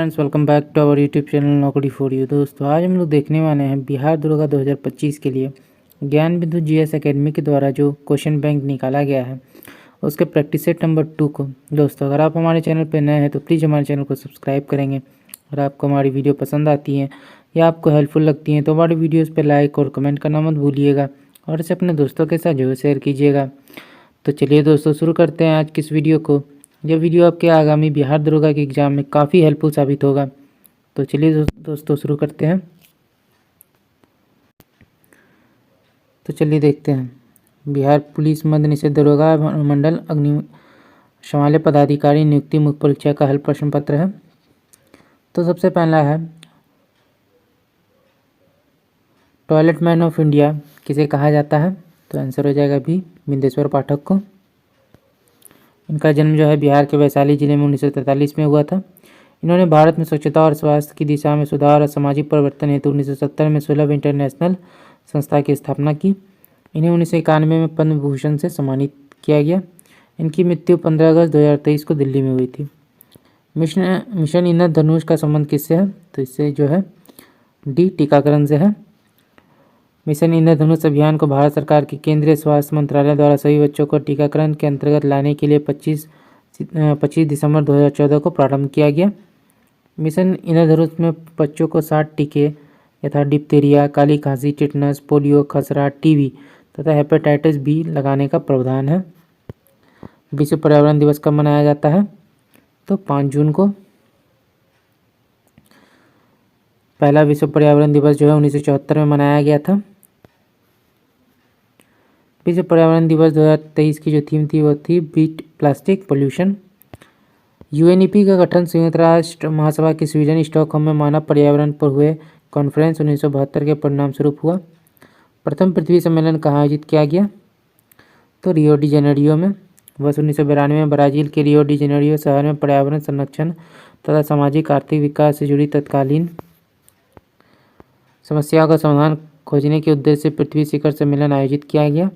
Friends, welcome back to our YouTube channel Naukri for you. दोस्तों, आज हम लोग देखने वाले हैं बिहार दरोगा 2025 के लिए ज्ञान बिंदु जीएस एकेडमी के द्वारा जो क्वेश्चन बैंक निकाला गया है उसके प्रैक्टिस सेट नंबर 2 को। दोस्तों, अगर आप हमारे चैनल पर नए हैं तो प्लीज़ हमारे चैनल को सब्सक्राइब करेंगे। अगर आपको हमारी वीडियो पसंद आती है या आपको हेल्पफुल लगती हैं तो हमारी वीडियोज़ पर लाइक और कमेंट करना मत भूलिएगा और इसे अपने दोस्तों के साथ जरूर शेयर कीजिएगा। तो चलिए दोस्तों, शुरू करते हैं आज की इस वीडियो को। यह वीडियो आपके आगामी बिहार दरोगा के एग्ज़ाम में काफ़ी हेल्पफुल साबित होगा। तो चलिए दोस्तों शुरू करते हैं। तो चलिए देखते हैं। बिहार पुलिस मध्य निषेध दरोगा मंडल अग्निशमन पदाधिकारी नियुक्ति मुख्य परीक्षा का हल प्रश्न पत्र है। तो सबसे पहला है, टॉयलेट मैन ऑफ इंडिया किसे कहा जाता है? तो आंसर हो जाएगा बी, बिंदेश्वर पाठक को। इनका जन्म जो है बिहार के वैशाली जिले में 1943 में हुआ था। इन्होंने भारत में स्वच्छता और स्वास्थ्य की दिशा में सुधार और सामाजिक परिवर्तन हेतु 1970 में सुलभ इंटरनेशनल संस्था की स्थापना की। इन्हें 1991 में पद्म भूषण से सम्मानित किया गया। इनकी मृत्यु 15 अगस्त 2023 को दिल्ली में हुई थी। मिशन इंद्रधनुष का संबंध किससे है? तो इससे जो है डी, टीकाकरण से है। मिशन इंद्रधनुष अभियान को भारत सरकार के केंद्रीय स्वास्थ्य मंत्रालय द्वारा सभी बच्चों को टीकाकरण के अंतर्गत लाने के लिए 25 दिसंबर 2014 को प्रारंभ किया गया। मिशन इंद्रधनुष में बच्चों को 60 टीके यथा डिप्थीरिया, काली खांसी, टिटनस, पोलियो, खसरा, टीबी तथा हेपेटाइटिस बी लगाने का प्रावधान है। विश्व पर्यावरण दिवस कब मनाया जाता है? तो 5 जून को। पहला विश्व पर्यावरण दिवस जो है 1974 में मनाया गया था। विश्व पर्यावरण दिवस 2023 की जो थीम थी वो थी बीट प्लास्टिक पोल्यूशन। यूएनईपी का गठन संयुक्त राष्ट्र महासभा की स्वीडन स्टॉकहोम में मानव पर्यावरण पर हुए कॉन्फ्रेंस 1972 के परिणाम स्वरूप हुआ। प्रथम पृथ्वी सम्मेलन कहाँ आयोजित किया गया? तो रियो डी जेनेरियो में। वर्ष 1992 में ब्राजील के रियो डी जेनेरियो शहर में पर्यावरण संरक्षण तथा सामाजिक आर्थिक विकास से जुड़ी तत्कालीन समस्याओं का समाधान खोजने के उद्देश्य से पृथ्वी शिखर सम्मेलन आयोजित किया गया।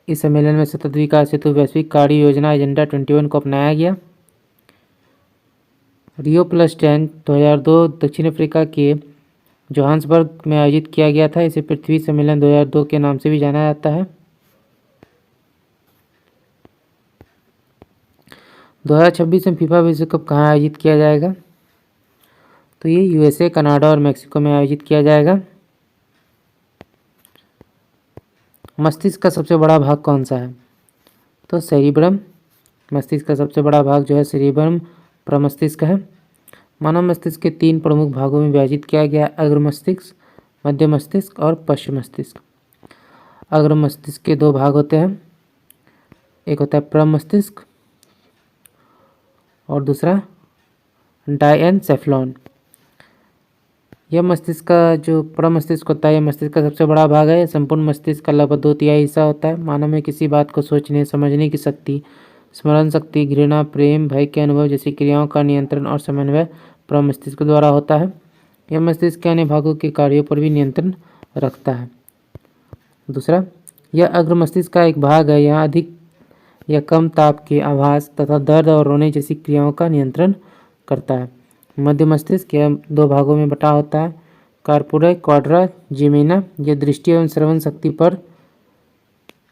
इस सम्मेलन में सतत विकास हेतु वैश्विक कार्य योजना एजेंडा 21 को अपनाया गया। रियो प्लस 10 2002 दक्षिण अफ्रीका के जोहान्सबर्ग में आयोजित किया गया था। इसे पृथ्वी सम्मेलन 2002 के नाम से भी जाना जाता है। 2026 में फीफा विश्व कप कहाँ आयोजित किया जाएगा? तो ये यूएसए, कनाडा और मेक्सिको में आयोजित किया जाएगा। मस्तिष्क का सबसे बड़ा भाग कौन सा है? तो सेरिब्रम। मस्तिष्क का सबसे बड़ा भाग जो है सेरिब्रम प्रमस्तिष्क है। मानव मस्तिष्क के 3 प्रमुख भागों में विभाजित किया गया है, अग्र मस्तिष्क, मध्य मस्तिष्क और पश्च मस्तिष्क। अग्र मस्तिष्क के 2 भाग होते हैं, एक होता है प्रमस्तिष्क और दूसरा डायएन्सेफलॉन। यह मस्तिष्क का जो प्रमस्तिष्क होता है, यह मस्तिष्क का सबसे बड़ा भाग है। संपूर्ण मस्तिष्क का लगभग 2/3 हिस्सा होता है। मानव में किसी बात को सोचने समझने की शक्ति, स्मरण शक्ति, घृणा, प्रेम, भय के अनुभव जैसी क्रियाओं का नियंत्रण और समन्वय प्रमस्तिष्क द्वारा होता है। यह मस्तिष्क के अन्य भागों के कार्यों पर भी नियंत्रण रखता है। दूसरा, यह अग्र मस्तिष्क का एक भाग है। यह अधिक या कम ताप के आभास तथा दर्द और रोने जैसी क्रियाओं का नियंत्रण करता है। मध्य मस्तिष्क यह 2 भागों में बटा होता है, कार्पोरा क्वाड्रा जिमिना। यह दृष्टि एवं श्रवण शक्ति पर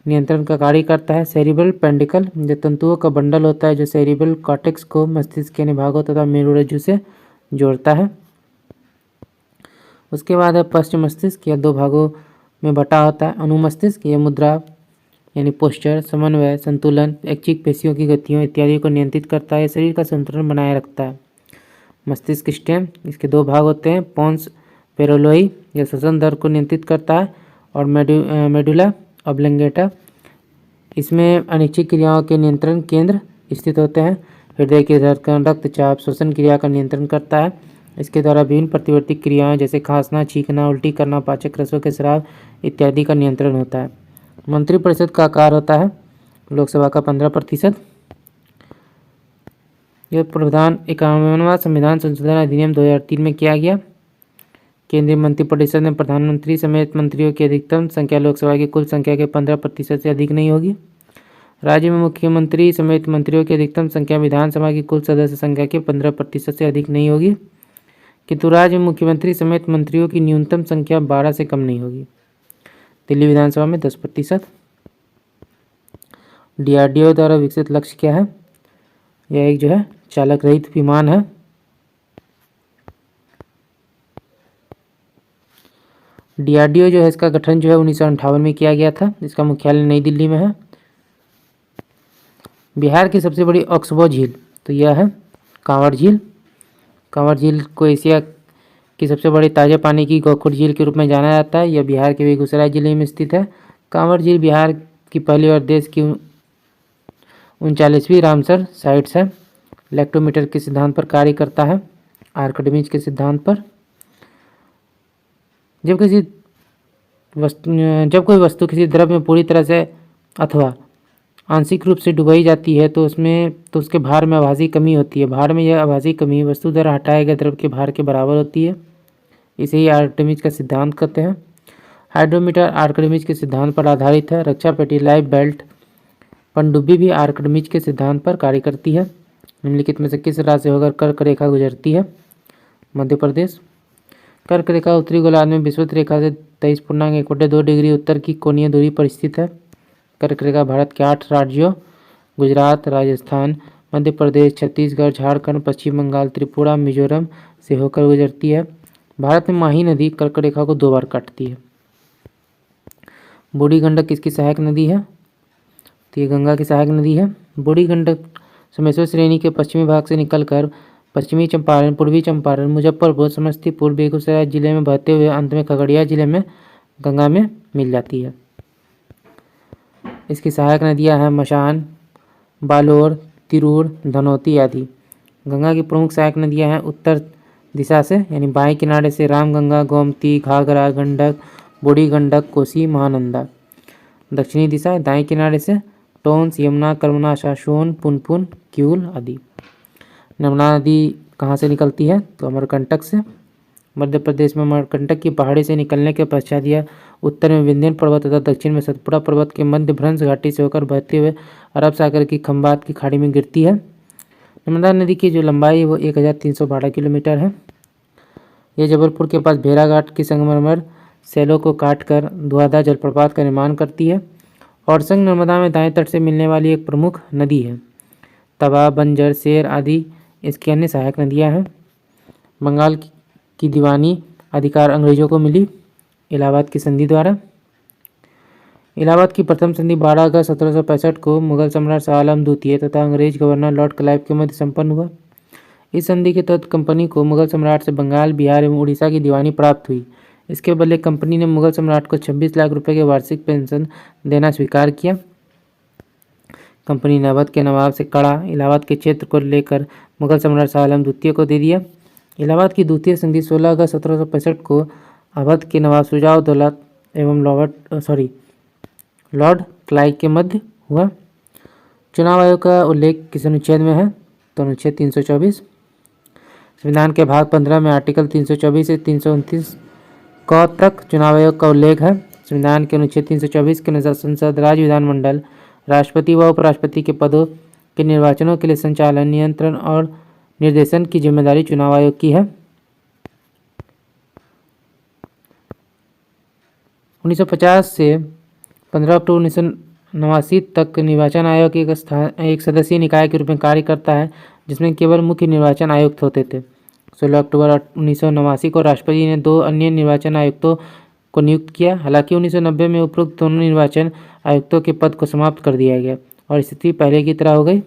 नियंत्रण का कार्य करता है। सेरिब्रल पेंडिकल जो तंतुओं का बंडल होता है जो सेरिब्रल कॉर्टेक्स को मस्तिष्क के अन्य भागों तथा मेरुरज्जु से जोड़ता है। उसके बाद है पश्च मस्तिष्क, यह 2 भागों में बटा होता है। अनुमस्तिष्क यह मुद्रा यानी पोस्चर, समन्वय, संतुलन, ऐच्छिक पेशियों की गतियों इत्यादि को नियंत्रित करता है, शरीर का संतुलन बनाए रखता है। मस्तिष्क स्टेम, इसके 2 भाग होते हैं, पोन्स पेरोलोई यह श्वसन दर को नियंत्रित करता है और मेडुला ऑब्लिंगेटा इसमें अनिच्छिक क्रियाओं के नियंत्रण केंद्र स्थित होते हैं। हृदय की धड़कन, रक्तचाप, श्वसन क्रिया का नियंत्रण करता है। इसके द्वारा विभिन्न प्रतिवर्ती क्रियाएं जैसे खांसना, छींकना, उल्टी करना, पाचक रसों के स्राव इत्यादि का नियंत्रण होता है। मंत्रिपरिषद का आकार होता है लोकसभा का 15%। यह प्रावधान 51वां संविधान संशोधन अधिनियम 2003 में किया गया। केंद्रीय मंत्रिपरिषद में प्रधानमंत्री समेत मंत्रियों की अधिकतम संख्या लोकसभा की कुल संख्या के 15% से अधिक नहीं होगी। राज्य में मुख्यमंत्री समेत मंत्रियों की अधिकतम संख्या विधानसभा की कुल सदस्य संख्या के 15% से अधिक नहीं होगी, किंतु राज्य में मुख्यमंत्री समेत मंत्रियों की न्यूनतम संख्या 12 से कम नहीं होगी। दिल्ली विधानसभा में 10%। DRDO द्वारा विकसित लक्ष्य क्या है? यह एक जो है चालक रहित विमान है। DRDO जो है इसका गठन जो है 1958 में किया गया था। इसका मुख्यालय नई दिल्ली में है। बिहार की सबसे बड़ी ऑक्सबो झील तो यह है कांवड़ झील। कांवड़ झील को एशिया की सबसे बड़ी ताज़ा पानी की गोखुर झील के रूप में जाना जाता है। यह बिहार के बेगूसराय जिले में स्थित है। कांवड़ झील बिहार की पहली और देश की 39वीं रामसर साइट्स है। लेक्टोमीटर के सिद्धांत पर कार्य करता है, आर्किमिडीज के सिद्धांत पर। जब कोई वस्तु किसी द्रव में पूरी तरह से अथवा आंशिक रूप से डुबाई जाती है तो उसके भार में आभासी कमी होती है। भार में यह आभासी कमी वस्तु द्वारा हटाए गए द्रव के भार के बराबर होती है। इसे ही आर्किमिडीज का सिद्धांत कहते हैं। हाइड्रोमीटर आर्किमिडीज के सिद्धांत पर आधारित है। रक्षा पेटी लाइफ बेल्ट पनडुब्बी भी आर्किमिडीज के सिद्धांत पर कार्य करती है। निम्नलिखित में से किस राज्य से होकर कर्क रेखा गुजरती है? मध्य प्रदेश। कर्क रेखा उत्तरी गोलार्ध में विषुवत रेखा से 23.12 डिग्री उत्तर की कोणीय दूरी पर स्थित है। कर्क रेखा भारत के 8 राज्यों गुजरात, राजस्थान, मध्य प्रदेश, छत्तीसगढ़, झारखंड, पश्चिम बंगाल, त्रिपुरा, मिजोरम से होकर गुजरती है। भारत में माही नदी कर्क रेखा को 2 बार काटती है। बूढ़ी गंडक किसकी सहायक नदी है? तो ये गंगा की सहायक नदी है। बूढ़ी गंडक सोमेश्वर श्रेणी के पश्चिमी भाग से निकलकर पश्चिमी चंपारण, पूर्वी चंपारण, मुजफ्फरपुर, समस्तीपुर, बेगूसराय जिले में बहते हुए अंत में खगड़िया जिले में गंगा में मिल जाती है। इसकी सहायक नदियां हैं मशान, बालोर, तिरूर, धनौती आदि। गंगा की प्रमुख सहायक नदियां हैं उत्तर दिशा से यानी बाएं किनारे से रामगंगा, गोमती, घाघरा, गंडक, बूढ़ी गंडक, कोसी, महानंदा। दक्षिणी दिशा दाएं किनारे से टोंस, यमुना, कर्मना, शासोन, पुनपुन, क्यूल आदि। नर्मदा नदी कहाँ से निकलती है? तो अमरकंटक से। मध्य प्रदेश में अमरकंटक की पहाड़ी से निकलने के पश्चात यह उत्तर में विंध्य पर्वत तथा दक्षिण में सतपुड़ा पर्वत के मध्य भ्रंश घाटी से होकर बहते हुए अरब सागर की खंबात की खाड़ी में गिरती है। नर्मदा नदी की जो लंबाई है वो 1312 किलोमीटर है। यह जबलपुर के पास भेड़ाघाट की संगमरमर सेलों को काटकर धुआंधार जलप्रपात का निर्माण करती है। और संग नर्मदा में दाएं तट से मिलने वाली एक प्रमुख नदी है। तवा, बंजर, शेर आदि इसकी अन्य सहायक नदियां हैं। बंगाल की दीवानी अधिकार अंग्रेजों को मिली इलाहाबाद की संधि द्वारा। इलाहाबाद की प्रथम संधि 12 अगस्त 1765 को मुगल सम्राट शाह आलम द्वितीय तथा अंग्रेज गवर्नर लॉर्ड क्लाइव के मध्य संपन्न हुआ। इस संधि के तहत कंपनी को मुगल सम्राट से बंगाल, बिहार एवं उड़ीसा की दीवानी प्राप्त हुई। इसके बदले कंपनी ने मुगल सम्राट को 26 लाख रुपए के वार्षिक पेंशन देना स्वीकार किया। कंपनी ने अवध के नवाब से कड़ा इलाहाबाद के क्षेत्र को लेकर मुगल सम्राट शाह आलम द्वितीय को दे दिया। इलाहाबाद की द्वितीय संधि 16 अगस्त 1765 को अवध के नवाब शुजा-उद-दौला एवं लॉर्ड क्लाइव के मध्य हुआ। चुनाव आयोग का उल्लेख किस अनुच्छेद में है? तो अनुच्छेद 324। संविधान के भाग 15 में आर्टिकल 324 से 329 क तक चुनाव आयोग का उल्लेख है। संविधान के अनुच्छेद 324 के अनुसार संसद, राज्य विधानमंडल, राष्ट्रपति व उपराष्ट्रपति के पदों के निर्वाचनों के लिए संचालन, नियंत्रण और निर्देशन की जिम्मेदारी चुनाव आयोग की है। 1950 से 15 अक्टूबर 1989 तक निर्वाचन आयोग एक सदस्यीय निकाय के रूप में कार्य करता है, जिसमें केवल मुख्य निर्वाचन आयुक्त होते थे। 16 अक्टूबर 1989 को राष्ट्रपति ने 2 अन्य निर्वाचन आयुक्तों को नियुक्त किया। हालांकि 1990 में उपरोक्त दोनों निर्वाचन आयुक्तों के पद को समाप्त कर दिया गया और स्थिति पहले की तरह हो गई।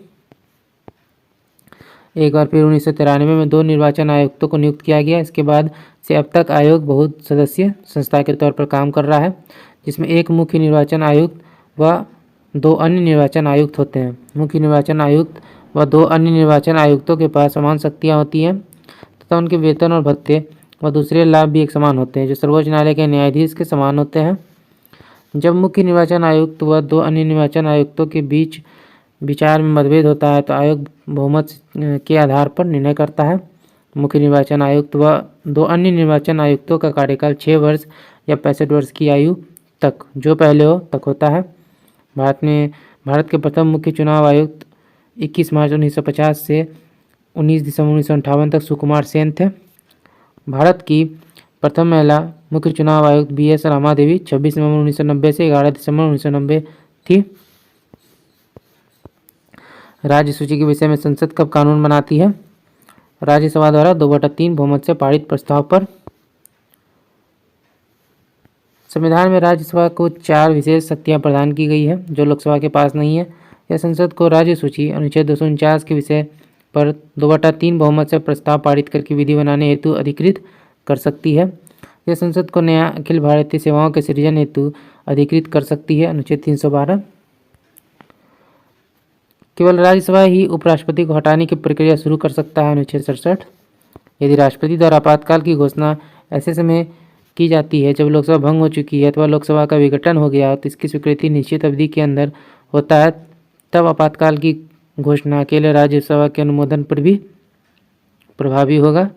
एक बार फिर 1993 में 2 निर्वाचन आयुक्तों को नियुक्त किया गया। इसके बाद से अब तक आयोग बहुत सदस्य संस्था के तौर पर काम कर रहा है, जिसमें एक मुख्य निर्वाचन आयुक्त व 2 अन्य निर्वाचन आयुक्त होते हैं। मुख्य निर्वाचन आयुक्त व 2 अन्य निर्वाचन आयुक्तों के पास समान शक्तियाँ होती हैं तथा उनके वेतन और भत्ते व दूसरे लाभ भी एक समान होते हैं, जो सर्वोच्च न्यायालय के न्यायाधीश के समान होते हैं। जब मुख्य निर्वाचन आयुक्त व 2 अन्य निर्वाचन आयुक्तों के बीच विचार में मतभेद होता है तो आयोग बहुमत के आधार पर निर्णय करता है। मुख्य निर्वाचन आयुक्त व 2 अन्य निर्वाचन आयुक्तों का कार्यकाल 6 वर्ष या 65 वर्ष की आयु तक, जो पहले हो तक होता है। भारत में भारत के प्रथम मुख्य चुनाव आयुक्त 21 मार्च 1950 से 19 दिसंबर 1958 तक सुकुमार सेन थे। भारत की प्रथम महिला मुख्य चुनाव आयुक्त BS रमा देवी 26 नवंबर 1990 से 11 दिसंबर 1990 थी। राज्य सूची के विषय में संसद कब कानून बनाती है? राज्यसभा द्वारा 2/3 बहुमत से पारित प्रस्ताव पर। संविधान में राज्यसभा को 4 विशेष शक्तियां प्रदान की गई है जो लोकसभा के पास नहीं है। यह संसद को राज्य सूची अनुच्छेद 249 के विषय पर 2/3 बहुमत से प्रस्ताव पारित करके विधि बनाने हेतु अधिकृत कर सकती है। यह संसद को नया अखिल भारतीय सेवाओं के सृजन हेतु अधिकृत कर सकती है, अनुच्छेद 312। केवल राज्यसभा ही उपराष्ट्रपति को हटाने की प्रक्रिया शुरू कर सकता है, अनुच्छेद 67। यदि राष्ट्रपति द्वारा आपातकाल की घोषणा ऐसे समय की जाती है जब लोकसभा भंग हो चुकी है अथवा लोकसभा का विघटन हो गया तो इसकी स्वीकृति निश्चित अवधि के अंदर होता है, तब आपातकाल की घोषणा अकेले राज्यसभा के अनुमोदन पर भी प्रभावी होगा,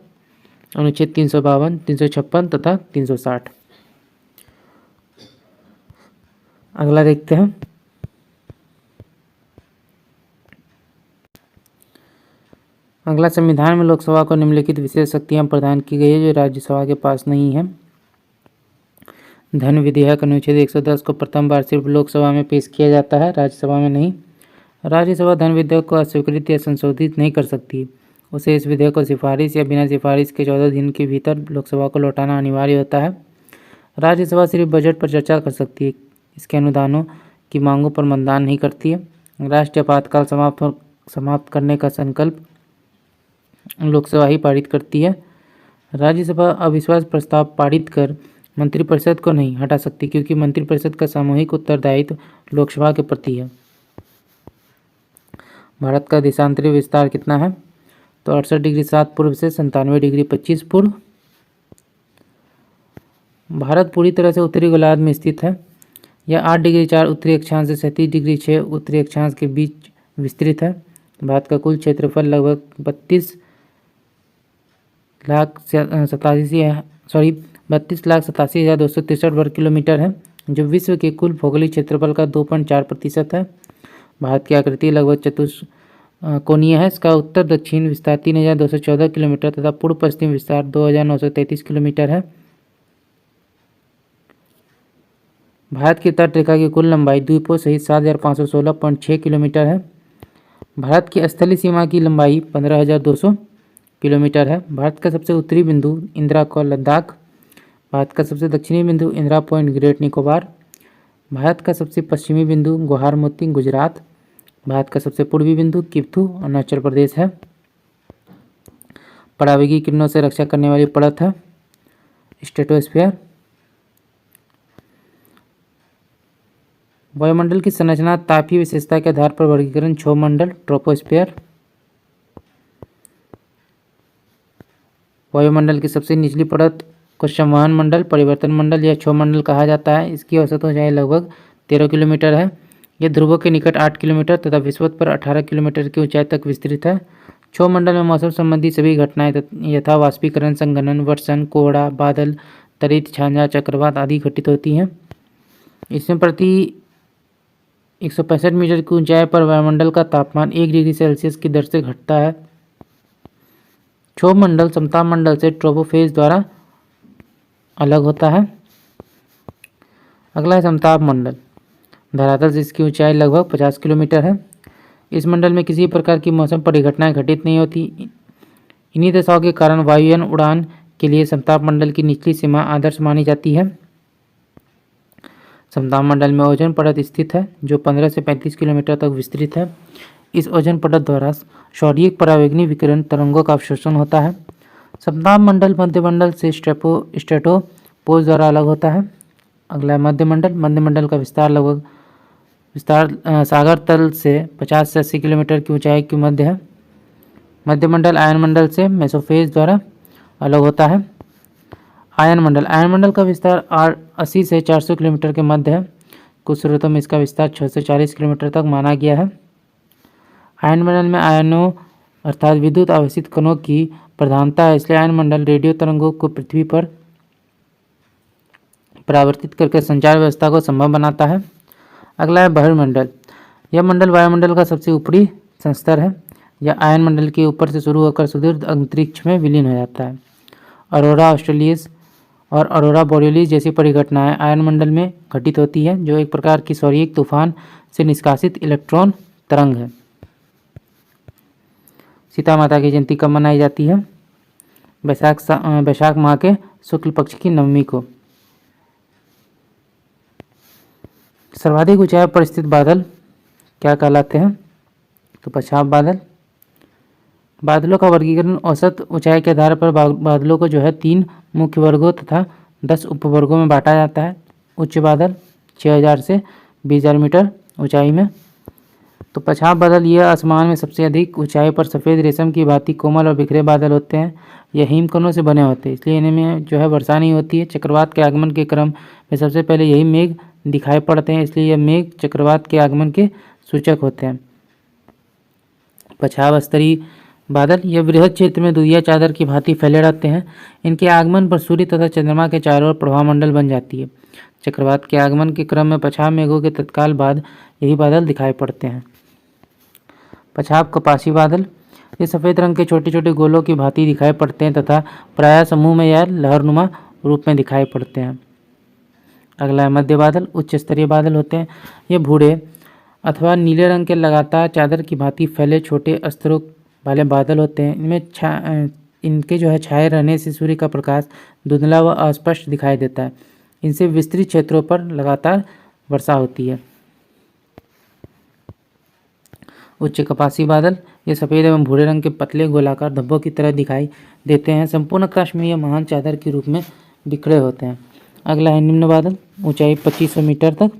अनुच्छेद 352, 356 तथा 360। अगला देखते हैं। अगला, संविधान में लोकसभा को निम्नलिखित विशेष शक्तियां प्रदान की गई है जो राज्यसभा के पास नहीं है। धन विधेयक अनुच्छेद 110 को प्रथम बार सिर्फ लोकसभा में पेश किया जाता है, राज्यसभा में नहीं। राज्यसभा धन विधेयक को अस्वीकृत या संशोधित नहीं कर सकती। उसे इस विधेयक को सिफारिश या बिना सिफारिश के 14 दिन के भीतर लोकसभा को लौटाना अनिवार्य होता है। राज्यसभा सिर्फ बजट पर चर्चा कर सकती है, इसके अनुदानों की मांगों पर मतदान नहीं करती है। राष्ट्रीय आपातकाल समाप्त करने का संकल्प लोकसभा ही पारित करती है। राज्यसभा अविश्वास प्रस्ताव पारित कर मंत्रिपरिषद को नहीं हटा सकती क्योंकि मंत्रिपरिषद का सामूहिक उत्तरदायित्व लोकसभा के प्रति है। भारत का देशांतरी विस्तार कितना है? तो 68 डिग्री 7 पूर्व से 97 डिग्री 25 पूर्व। भारत पूरी तरह से उत्तरी गोलार्ध में स्थित है। यह 8 डिग्री 4 उत्तरी अक्षांश से 37 डिग्री 6 उत्तरी अक्षांश के बीच विस्तृत है। भारत का कुल क्षेत्रफल लगभग 32,87,263 वर्ग किलोमीटर है, जो विश्व के कुल भौगोलिक क्षेत्रफल का 2.4% है। भारत की आकृति लगभग चतुष्कोणीय है। इसका उत्तर दक्षिण विस्तार 3,214 किलोमीटर तथा पूर्व पश्चिम विस्तार 2,933 किलोमीटर है। भारत की तट रेखा की कुल लंबाई द्वीपों सहित 7,516.6 किलोमीटर है। भारत की स्थलीय सीमा की लंबाई 15,200 किलोमीटर है। भारत का सबसे उत्तरी बिंदु इंदिरा कॉल लद्दाख। भारत का सबसे दक्षिणी बिंदु इंदिरा पॉइंट ग्रेट निकोबार। भारत का सबसे पश्चिमी बिंदु गुहार मोती गुजरात। भारत का सबसे पूर्वी बिंदु किप्थू अरुणाचल प्रदेश है। पराबैंगनी किरणों से रक्षा करने वाली परत है स्ट्रेटोस्फीयर। वायुमंडल की संरचना तापीय विशेषता के आधार पर वर्गीकरण क्षोभमंडल ट्रोपोस्फीयर। वायुमंडल की सबसे निचली परत को संवहन मंडल, परिवर्तन मंडल या क्षोभमंडल कहा जाता है। इसकी औसत ऊंचाई लगभग 13 किलोमीटर है। यह ध्रुवों के निकट 8 किलोमीटर तथा विषुवत पर 18 किलोमीटर की ऊंचाई तक विस्तृत है। क्षोभमंडल में मौसम संबंधी सभी घटनाएं यथा वाष्पीकरण, संघनन, वर्षण, कोहरा, बादल, तरित, झांझा, चक्रवात आदि घटित होती हैं। इसमें प्रति 165 मीटर की ऊंचाई पर वायुमंडल का तापमान 1 डिग्री सेल्सियस की दर से घटता है। क्षोभमंडल समताप मंडल से ट्रोपोफेज द्वारा अलग होता है। अगला है समताप मंडल। धरातल से इसकी ऊंचाई लगभग 50 किलोमीटर है। इस मंडल में किसी प्रकार की मौसम परिघटनाएं घटित नहीं होती। इन्हीं दशाओं के कारण वायुयान उड़ान के लिए समताप मंडल की निचली सीमा आदर्श मानी जाती है। समताप मंडल में ओजोन परत स्थित है जो 15 से 35 किलोमीटर तक विस्तृत है। इस ओजोन परत द्वारा सौर्यिक पराबैंगनी विकिरण तरंगों का अवशोषण होता है। समताप मंडल मध्यमंडल से स्ट्रेटोपोज द्वारा अलग होता है। अगला मध्यमंडल। मध्यमंडल का विस्तार सागर तल से 50 से 80 किलोमीटर की ऊंचाई के मध्य है। मध्यमंडल आयनमंडल से मेसोफेज द्वारा अलग होता है। आयनमंडल का विस्तार 80 से 400 किलोमीटर के मध्य है। कुछ स्रोतों में इसका विस्तार 6 से 40 किलोमीटर तक माना गया है। आयनमंडल में आयनों अर्थात विद्युत आवेशित कणों की प्रधानता है, इसलिए आयनमंडल रेडियो तरंगों को पृथ्वी पर परावर्तित करके संचार व्यवस्था को संभव बनाता है। अगला है बहिर्मंडल। यह मंडल वायुमंडल का सबसे ऊपरी संस्तर है। यह आयन मंडल के ऊपर से शुरू होकर सुदूर अंतरिक्ष में विलीन हो जाता है। अरोरा ऑस्ट्रेलिस और अरोरा बोरियोलिस जैसी परिघटनाएं आयन मंडल में घटित होती है, जो एक प्रकार की सौर्यिक तूफान से निष्कासित इलेक्ट्रॉन तरंग है। सीता माता की जयंती कब मनाई जाती है? वैशाख माह के शुक्ल पक्ष की नवमी को। सर्वाधिक ऊंचाई पर स्थित बादल क्या कहलाते हैं? तो पछाव बादल। बादलों का वर्गीकरण औसत ऊंचाई के आधार पर बादलों को जो है 3 मुख्य वर्गों तथा 10 उपवर्गों में बांटा जाता है। उच्च बादल 6000 से 20000 मीटर ऊंचाई में। तो पछाव बादल यह आसमान में सबसे अधिक ऊंचाई पर सफ़ेद रेशम की भांति कोमल और बिखरे बादल होते हैं। यह हिमकणों से बने होते हैं, इसलिए इनमें जो है वर्षा नहीं होती है। चक्रवात के आगमन के क्रम में सबसे पहले यही मेघ दिखाई पड़ते हैं, इसलिए यह मेघ चक्रवात के आगमन के सूचक होते हैं। पछाव स्तरीय बादल यह बृहद क्षेत्र में दुधिया चादर की भांति फैले रहते हैं। इनके आगमन पर सूर्य तथा चंद्रमा के चारों ओर प्रभामंडल बन जाती है। चक्रवात के आगमन के क्रम में पछाव मेघों के तत्काल बाद यही बादल दिखाई पड़ते हैं। पछाव कपासी बादल ये सफ़ेद रंग के छोटे छोटे गोलों की भांति दिखाई पड़ते हैं तथा प्रायः समूह में या लहरनुमा रूप में दिखाई पड़ते हैं। अगला है मध्य बादल। उच्च स्तरीय बादल होते हैं। ये भूरे अथवा नीले रंग के लगातार चादर की भांति फैले छोटे स्तरों वाले बादल होते हैं। इनके जो है छाए रहने से सूर्य का प्रकाश धुंधला व अस्पष्ट दिखाई देता है। इनसे विस्तृत क्षेत्रों पर लगातार वर्षा होती है। उच्च कपासी बादल ये सफ़ेद एवं भूरे रंग के पतले गोलाकार धब्बों की तरह दिखाई देते हैं। संपूर्ण आकाश में यह महान चादर के रूप में बिखरे होते हैं। अगला है निम्न बादल। ऊंचाई 2500 मीटर तक।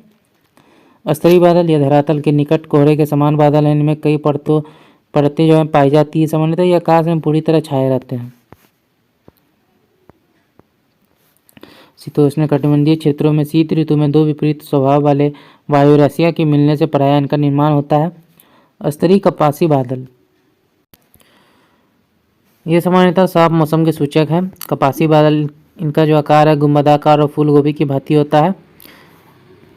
स्तरीय बादल यह धरातल के निकट कोहरे के समान बादल हैं। इनमें कई परतें जो है पाई जाती है। सामान्यतः ये आकाश में पूरी तरह छाए रहते हैं। शीतोष्ण कटिबंधीय क्षेत्रों में शीत ऋतु में 2 विपरीत स्वभाव वाले वायु राशियों के मिलने से प्रायः इनका निर्माण होता है। स्तरीय कपासी बादल ये सामान्यतः साफ मौसम के सूचक है। कपासी बादल इनका जो आकार है गुंबदाकार और फूल गोभी की भांति होता है।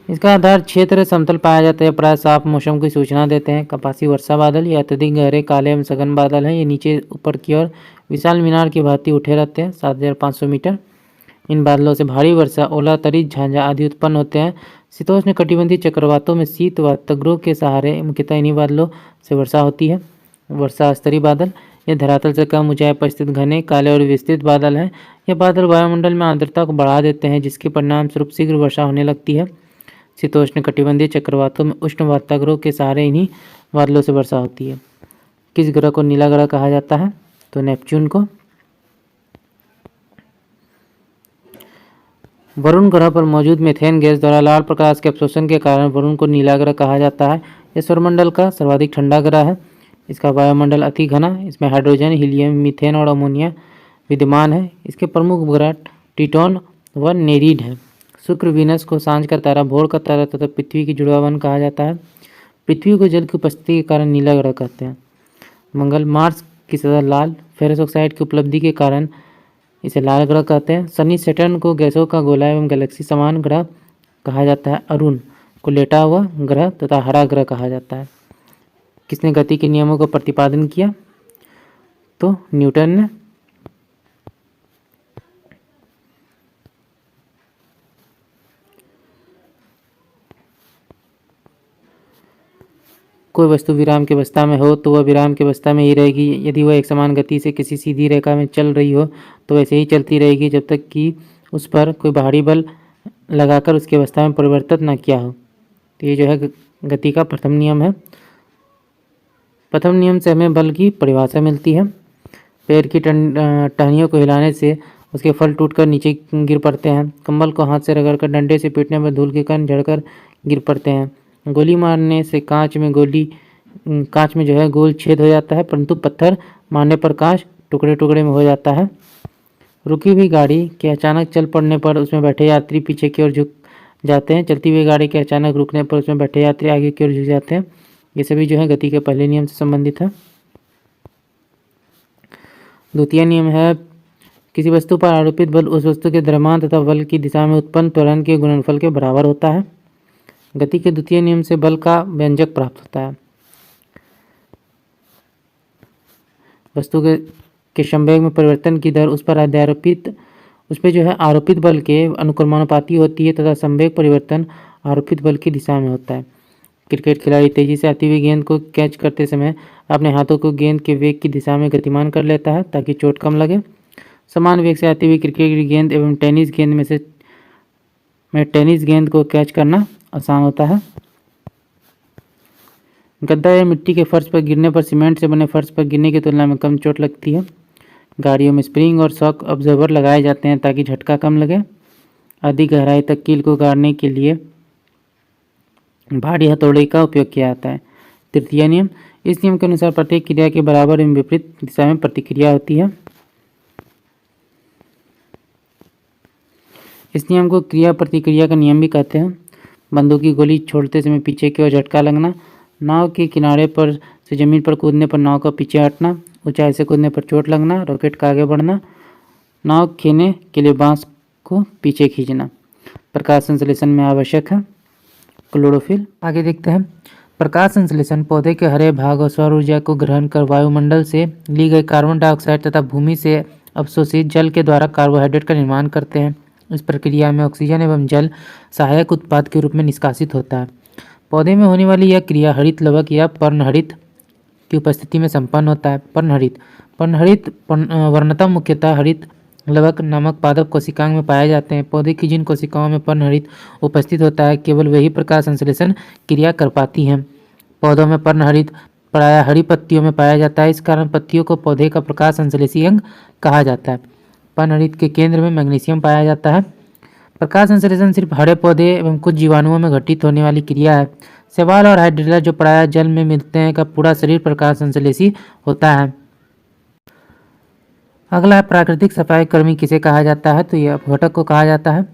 इसका आधार क्षेत्र समतल पाया जाता है, प्राय साफ मौसम की सूचना देते हैं। कपासी वर्षा बादल ये अत्यधिक गहरे काले एवं सघन बादल हैं। ये नीचे ऊपर की ओर विशाल मीनार की भांति उठे रहते हैं। 7500 मीटर। इन बादलों से भारी वर्षा, ओला, तरी, झांझा आदि उत्पन्न होते हैं। शीतोष्ण कटिबंधीय चक्रवातों में शीत वाताग्रोह के सहारे मुख्यतः इन्हीं बादलों से वर्षा होती है। वर्षा स्तरीय बादल ये धरातल से कम ऊंचाई पर स्थित घने काले और विस्तृत बादल हैं। यह बादल वायुमंडल में आर्द्रता को बढ़ा देते हैं, जिसके परिणाम स्वरूप शीघ्र वर्षा होने लगती है। शीतोष्ण कटिबंधीय चक्रवातों में उष्ण वाताग्रोह के सहारे इन्हीं बादलों से वर्षा होती है। किस ग्रह को नीला ग्रह कहा जाता है? तो नेपच्यून को। वरुण ग्रह पर मौजूद मीथेन गैस द्वारा लाल प्रकाश के अवशोषण के कारण वरुण को नीला ग्रह कहा जाता है। यह सौरमंडल का सर्वाधिक ठंडा ग्रह है। इसका वायुमंडल अति घना, इसमें हाइड्रोजन, हीलियम, मीथेन और अमोनिया विद्यमान है। इसके प्रमुख ग्रह टिटोन व नेरीड है। शुक्र वीनस को सांझ का तारा, भोर का तारा तथा पृथ्वी की जुड़ावन कहा जाता है। पृथ्वी को जल की उपस्थिति के कारण नीला ग्रह कहते हैं। मंगल, मार्स की सतह लाल, फेरस ऑक्साइड की उपलब्धि के कारण इसे लाल ग्रह कहते हैं। शनि, सैटर्न को गैसों का गोला एवं गैलेक्सी समान ग्रह कहा जाता है। अरुण को लेटा हुआ ग्रह तथा हरा ग्रह कहा जाता है। किसने गति के नियमों का प्रतिपादन किया? तो न्यूटन ने। कोई वस्तु विराम की अवस्था में हो तो वह विराम की अवस्था में ही रहेगी। यदि वह एक समान गति से किसी सीधी रेखा में चल रही हो तो वैसे ही चलती रहेगी जब तक कि उस पर कोई बाहरी बल लगाकर उसकी अवस्था में परिवर्तित न किया हो। तो ये जो है गति का प्रथम नियम है। प्रथम नियम से हमें बल की परिभाषा मिलती है। पैर की टहनियों को हिलाने से उसके फल टूटकर नीचे गिर पड़ते हैं। कंबल को हाथ से रगड़कर डंडे से पीटने पर धूल के कण झड़कर गिर पड़ते हैं। गोली मारने से कांच में जो है गोल छेद हो जाता है, परंतु पत्थर मारने पर कांच टुकड़े टुकड़े में हो जाता है। रुकी हुई गाड़ी के अचानक चल पड़ने पर उसमें बैठे यात्री पीछे की ओर झुक जाते हैं। चलती हुई गाड़ी के अचानक रुकने पर उसमें बैठे यात्री आगे की ओर झुक जाते हैं। ये सभी जो है गति के पहले नियम से संबंधित है। द्वितीय नियम है किसी वस्तु पर आरोपित बल उस वस्तु के द्रव्यमान तथा बल की दिशा में उत्पन्न त्वरण के गुणनफल के बराबर होता है। गति के द्वितीय नियम से बल का व्यंजक प्राप्त होता है। वस्तु के संवेग में परिवर्तन की दर उस पर जो है आरोपित बल के अनुक्रमानुपाती होती है तथा संवेग परिवर्तन आरोपित बल की दिशा में होता है। क्रिकेट खिलाड़ी तेजी से आती हुई गेंद को कैच करते समय अपने हाथों को गेंद के वेग की दिशा में गतिमान कर लेता है ताकि चोट कम लगे। समान वेग से आती हुई क्रिकेट की गेंद एवं टेनिस गेंद में टेनिस गेंद को कैच करना आसान होता है। गद्दा या मिट्टी के फर्श पर गिरने पर सीमेंट से बने फर्श पर गिरने की तुलना में कम चोट लगती है। गाड़ियों में स्प्रिंग और शॉक ऑब्जर्वर लगाए जाते हैं ताकि झटका कम लगे। अधिक गहराई तक कील को गाड़ने के लिए भारी हथौड़े का उपयोग किया जाता है। तृतीय नियम, इस नियम के अनुसार प्रत्येक क्रिया के बराबर एवं विपरीत दिशा में प्रतिक्रिया होती है। इस नियम को क्रिया प्रतिक्रिया का नियम भी कहते हैं। बंदूक की गोली छोड़ते समय पीछे की ओर झटका लगना, नाव के किनारे पर से जमीन पर कूदने पर नाव का पीछे हटना, ऊंचाई से कूदने पर चोट लगना, रॉकेट का आगे बढ़ना, नाव खेने के लिए बांस को पीछे खींचना। प्रकाश संश्लेषण में आवश्यक है क्लोरोफिल। आगे देखते हैं। प्रकाश संश्लेषण पौधे के हरे भाग और सौर ऊर्जा को ग्रहण कर वायुमंडल से ली गई कार्बन डाइऑक्साइड तथा भूमि से अवशोषित जल के द्वारा कार्बोहाइड्रेट का निर्माण करते हैं। इस प्रक्रिया में ऑक्सीजन एवं जल सहायक उत्पाद के रूप में निष्कासित होता है। पौधे में होने वाली यह क्रिया हरित लवक या पर्णहरित की उपस्थिति में संपन्न होता है। पर्णहरित वर्णतः मुख्यतः हरित लवक नामक पादप कोशिकाओं में पाए जाते हैं। पौधे की जिन कोशिकाओं में पर्णहरित उपस्थित होता है केवल वही प्रकाश संश्लेषण क्रिया कर पाती हैं। पौधों में पर्णहरित प्रायः हरी पत्तियों में पाया जाता है। इस कारण पत्तियों को पौधे का प्रकाश संश्लेषी अंग कहा जाता है। पर्णहरित के केंद्र में मैग्नीशियम पाया जाता है। प्रकाश संश्लेषण सिर्फ हरे पौधे एवं कुछ जीवाणुओं में घटित होने वाली क्रिया है। शैवाल और हाइड्रिला जो प्रायः जल में मिलते हैं का पूरा शरीर प्रकाश संश्लेषी होता है। अगला है प्राकृतिक सफाई कर्मी किसे कहा जाता है, तो यह अपघटक को कहा जाता है।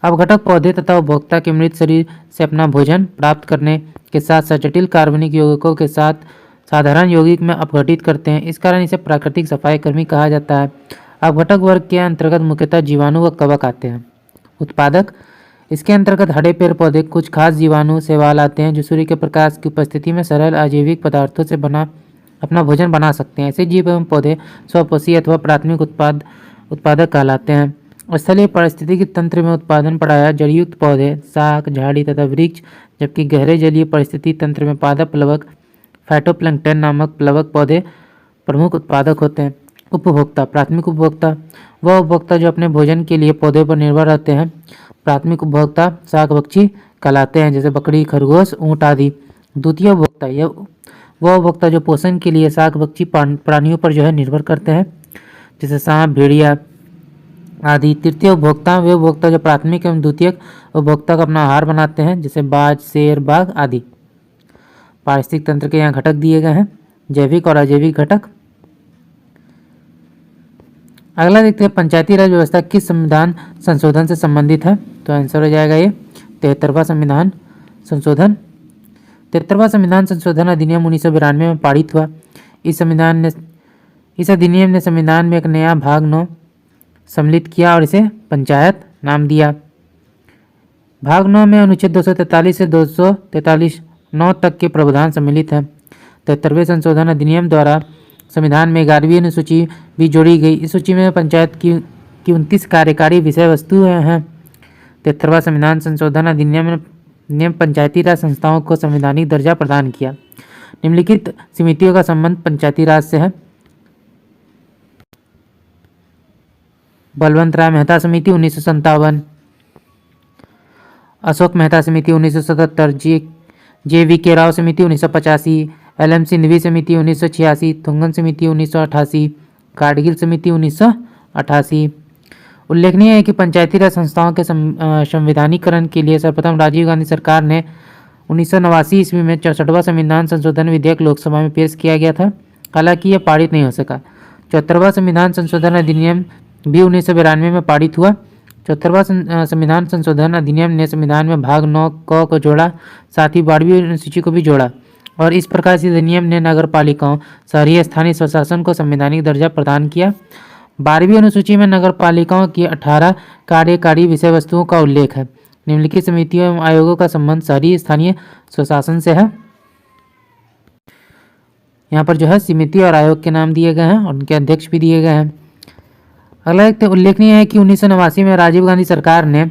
अपघटक पौधे तथा उपभोक्ता के मृत शरीर से अपना भोजन प्राप्त करने के साथ साथ जटिल कार्बनिक यौगिकों के साथ साधारण यौगिक में अपघटित करते हैं। इस कारण इसे प्राकृतिक सफाई कर्मी कहा जाता है। अपघटक वर्ग के अंतर्गत मुख्यतः जीवाणु व कवक आते हैं। उत्पादक, इसके अंतर्गत हरे पेड़ पौधे, कुछ खास जीवाणु, शैवाल आते हैं जो सूर्य के प्रकाश की उपस्थिति में सरल अजैविक पदार्थों से बना अपना भोजन बना सकते हैं। ऐसे जीव एवं पौधे स्वपोषी अथवा प्राथमिक उत्पादक कहलाते हैं। स्थलीय पारिस्थितिकी तंत्र में उत्पादन प्रायः जड़युक्त पौधे, शाक, झाड़ी तथा वृक्ष, जबकि गहरे जलीय परिस्थिति तंत्र में पादप प्लवक, फाइटोप्लैंक्टन नामक प्लवक पौधे प्रमुख उत्पादक होते हैं। उपभोक्ता, प्राथमिक उपभोक्ता वह उपभोक्ता जो अपने भोजन के लिए पौधे पर निर्भर रहते हैं। प्राथमिक उपभोक्ता शाक भक्षी कहलाते हैं, जैसे बकरी, खरगोश, ऊँट आदि। द्वितीय उपभोक्ता, यह वह उपभोक्ता जो पोषण के लिए शाक भक्षी प्राणियों पर जो है निर्भर करते हैं, जैसे सांप, भेड़िया आदि। तृतीय उपभोक्ता, वे उपभोक्ता जो प्राथमिक एवं द्वितीयक उपभोक्ता का अपना आहार बनाते हैं, जैसे बाज, शेर, बाघ आदि। पारिस्थितिक तंत्र के यहाँ घटक दिए गए हैं, जैविक और अजैविक घटक। अगला देखते हैं पंचायती राज व्यवस्था किस संविधान संशोधन से संबंधित है, तो आंसर हो जाएगा ये 73वां संविधान संशोधन। 73वां संविधान संशोधन अधिनियम 1992 में पारित हुआ। इस अधिनियम ने संविधान में एक नया भाग 9 सम्मिलित किया और इसे पंचायत नाम दिया। भाग 9 में अनुच्छेद 243 से 243 9 तक के प्रावधान सम्मिलित हैं। 73वें संशोधन अधिनियम द्वारा संविधान में 11वीं अनुसूची भी जोड़ी गई। इस सूची में पंचायत की 29 कार्यकारी विषय वस्तु हैं। 73वां संविधान संशोधन अधिनियम ने पंचायती राज संस्थाओं को संवैधानिक दर्जा प्रदान किया। निम्नलिखित समितियों का संबंध पंचायती राज से है। बलवंत राय मेहता समिति 1957, अशोक मेहता समिति 1977, जे.वी.के. राव समिति 1985, एल.एम. सिंघवी समिति 1986, थुंगन समिति 1988, कारगिल समिति 1988। उल्लेखनीय है कि पंचायती राज संस्थाओं के संवैधानिकरण के लिए सर्वप्रथम राजीव गांधी सरकार ने 1989 ईस्वी में 64वां संविधान संशोधन विधेयक लोकसभा में पेश किया गया था। हालांकि यह पारित नहीं हो सका। 74वां संविधान संशोधन अधिनियम भी 1992 में पारित हुआ। 74वां संविधान संशोधन अधिनियम ने संविधान में भाग 9 क को जोड़ा, साथ ही 12वीं अनुसूची को भी जोड़ा और इस प्रकार इस अधिनियम ने नगर पालिकाओं, शहरी स्थानीय स्वशासन को संवैधानिक दर्जा प्रदान किया। 12वीं अनुसूची में नगर पालिकाओं की 18 कार्यकारी विषय वस्तुओं का उल्लेख है। निम्नलिखित समितियों एवं आयोगों का संबंध शहरी स्थानीय स्वशासन से है। यहाँ पर जो है समिति और आयोग के नाम दिए गए हैं और उनके अध्यक्ष भी दिए गए हैं। अगला एक उल्लेखनीय है कि 1989 में राजीव गांधी सरकार ने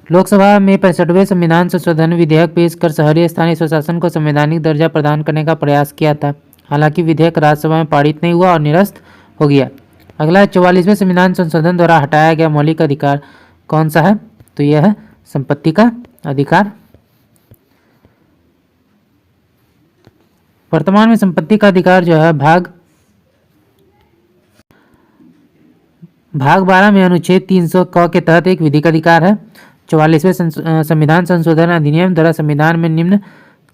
लोकसभा में 65वें संविधान संशोधन विधेयक पेश कर शहरी स्थानीय स्वशासन को संवैधानिक दर्जा प्रदान करने का प्रयास किया था। हालांकि विधेयक राज्यसभा में पारित नहीं हुआ और निरस्त हो गया। अगला 44वें संविधान संशोधन द्वारा हटाया गया मौलिक अधिकार कौन सा है? तो यह है संपत्ति का अधिकार। वर्तमान में संपत्ति का अधिकार जो है भाग 12 में अनुच्छेद 300 क के तहत एक विधिक अधिकार है। 44वें संविधान संशोधन अधिनियम द्वारा संविधान में निम्न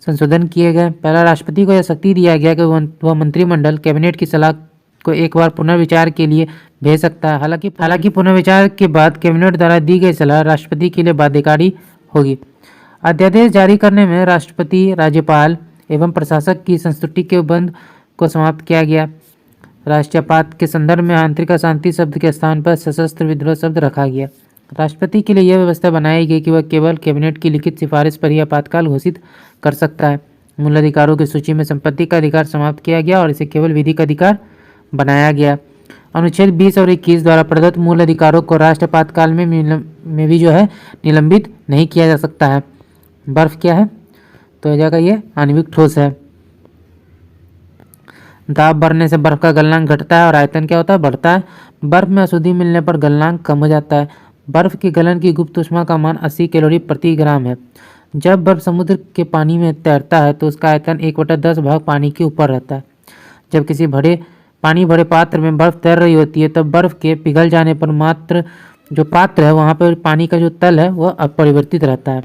संशोधन किए गए। पहला, राष्ट्रपति को यह शक्ति दिया गया कि वह मंत्रिमंडल कैबिनेट की सलाह को एक बार पुनर्विचार के लिए भेज सकता है। हालांकि पुनर्विचार के बाद कैबिनेट द्वारा दी गई सलाह राष्ट्रपति के लिए बाध्यकारी होगी। अध्यादेश जारी करने में राष्ट्रपति, राज्यपाल एवं प्रशासक की संस्तुति के बंध को समाप्त किया गया। राष्ट्रपात के संदर्भ में आंतरिक अशांति शब्द के स्थान पर सशस्त्र विद्रोह शब्द रखा गया। राष्ट्रपति के लिए यह व्यवस्था बनाई गई कि वह केवल कैबिनेट की लिखित सिफारिश पर ही आपातकाल घोषित कर सकता है। मूल अधिकारों की सूची में संपत्ति का अधिकार समाप्त किया गया और इसे केवल विधिक अधिकार बनाया गया। अनुच्छेद 20 और 21 द्वारा प्रदत्त मूल अधिकारों को राष्ट्रपातकाल में भी जो है निलंबित नहीं किया जा सकता है। बर्फ क्या है? तो जगह ये आणविक ठोस है। दाब बढ़ने से बर्फ का गलनांक घटता है और आयतन क्या होता है? बढ़ता है। बर्फ में अशुद्धि मिलने पर गलनांक कम हो जाता है। बर्फ की गलन की गुप्त ऊष्मा का मान 80 कैलोरी प्रति ग्राम है। जब बर्फ समुद्र के पानी में तैरता है तो उसका आयतन 1/10 भाग पानी के ऊपर रहता है। जब किसी पानी भरे पात्र में बर्फ तैर रही होती है तब बर्फ के पिघल जाने पर मात्र जो पात्र है वहाँ पर पानी का जो तल है वह अपरिवर्तित रहता है।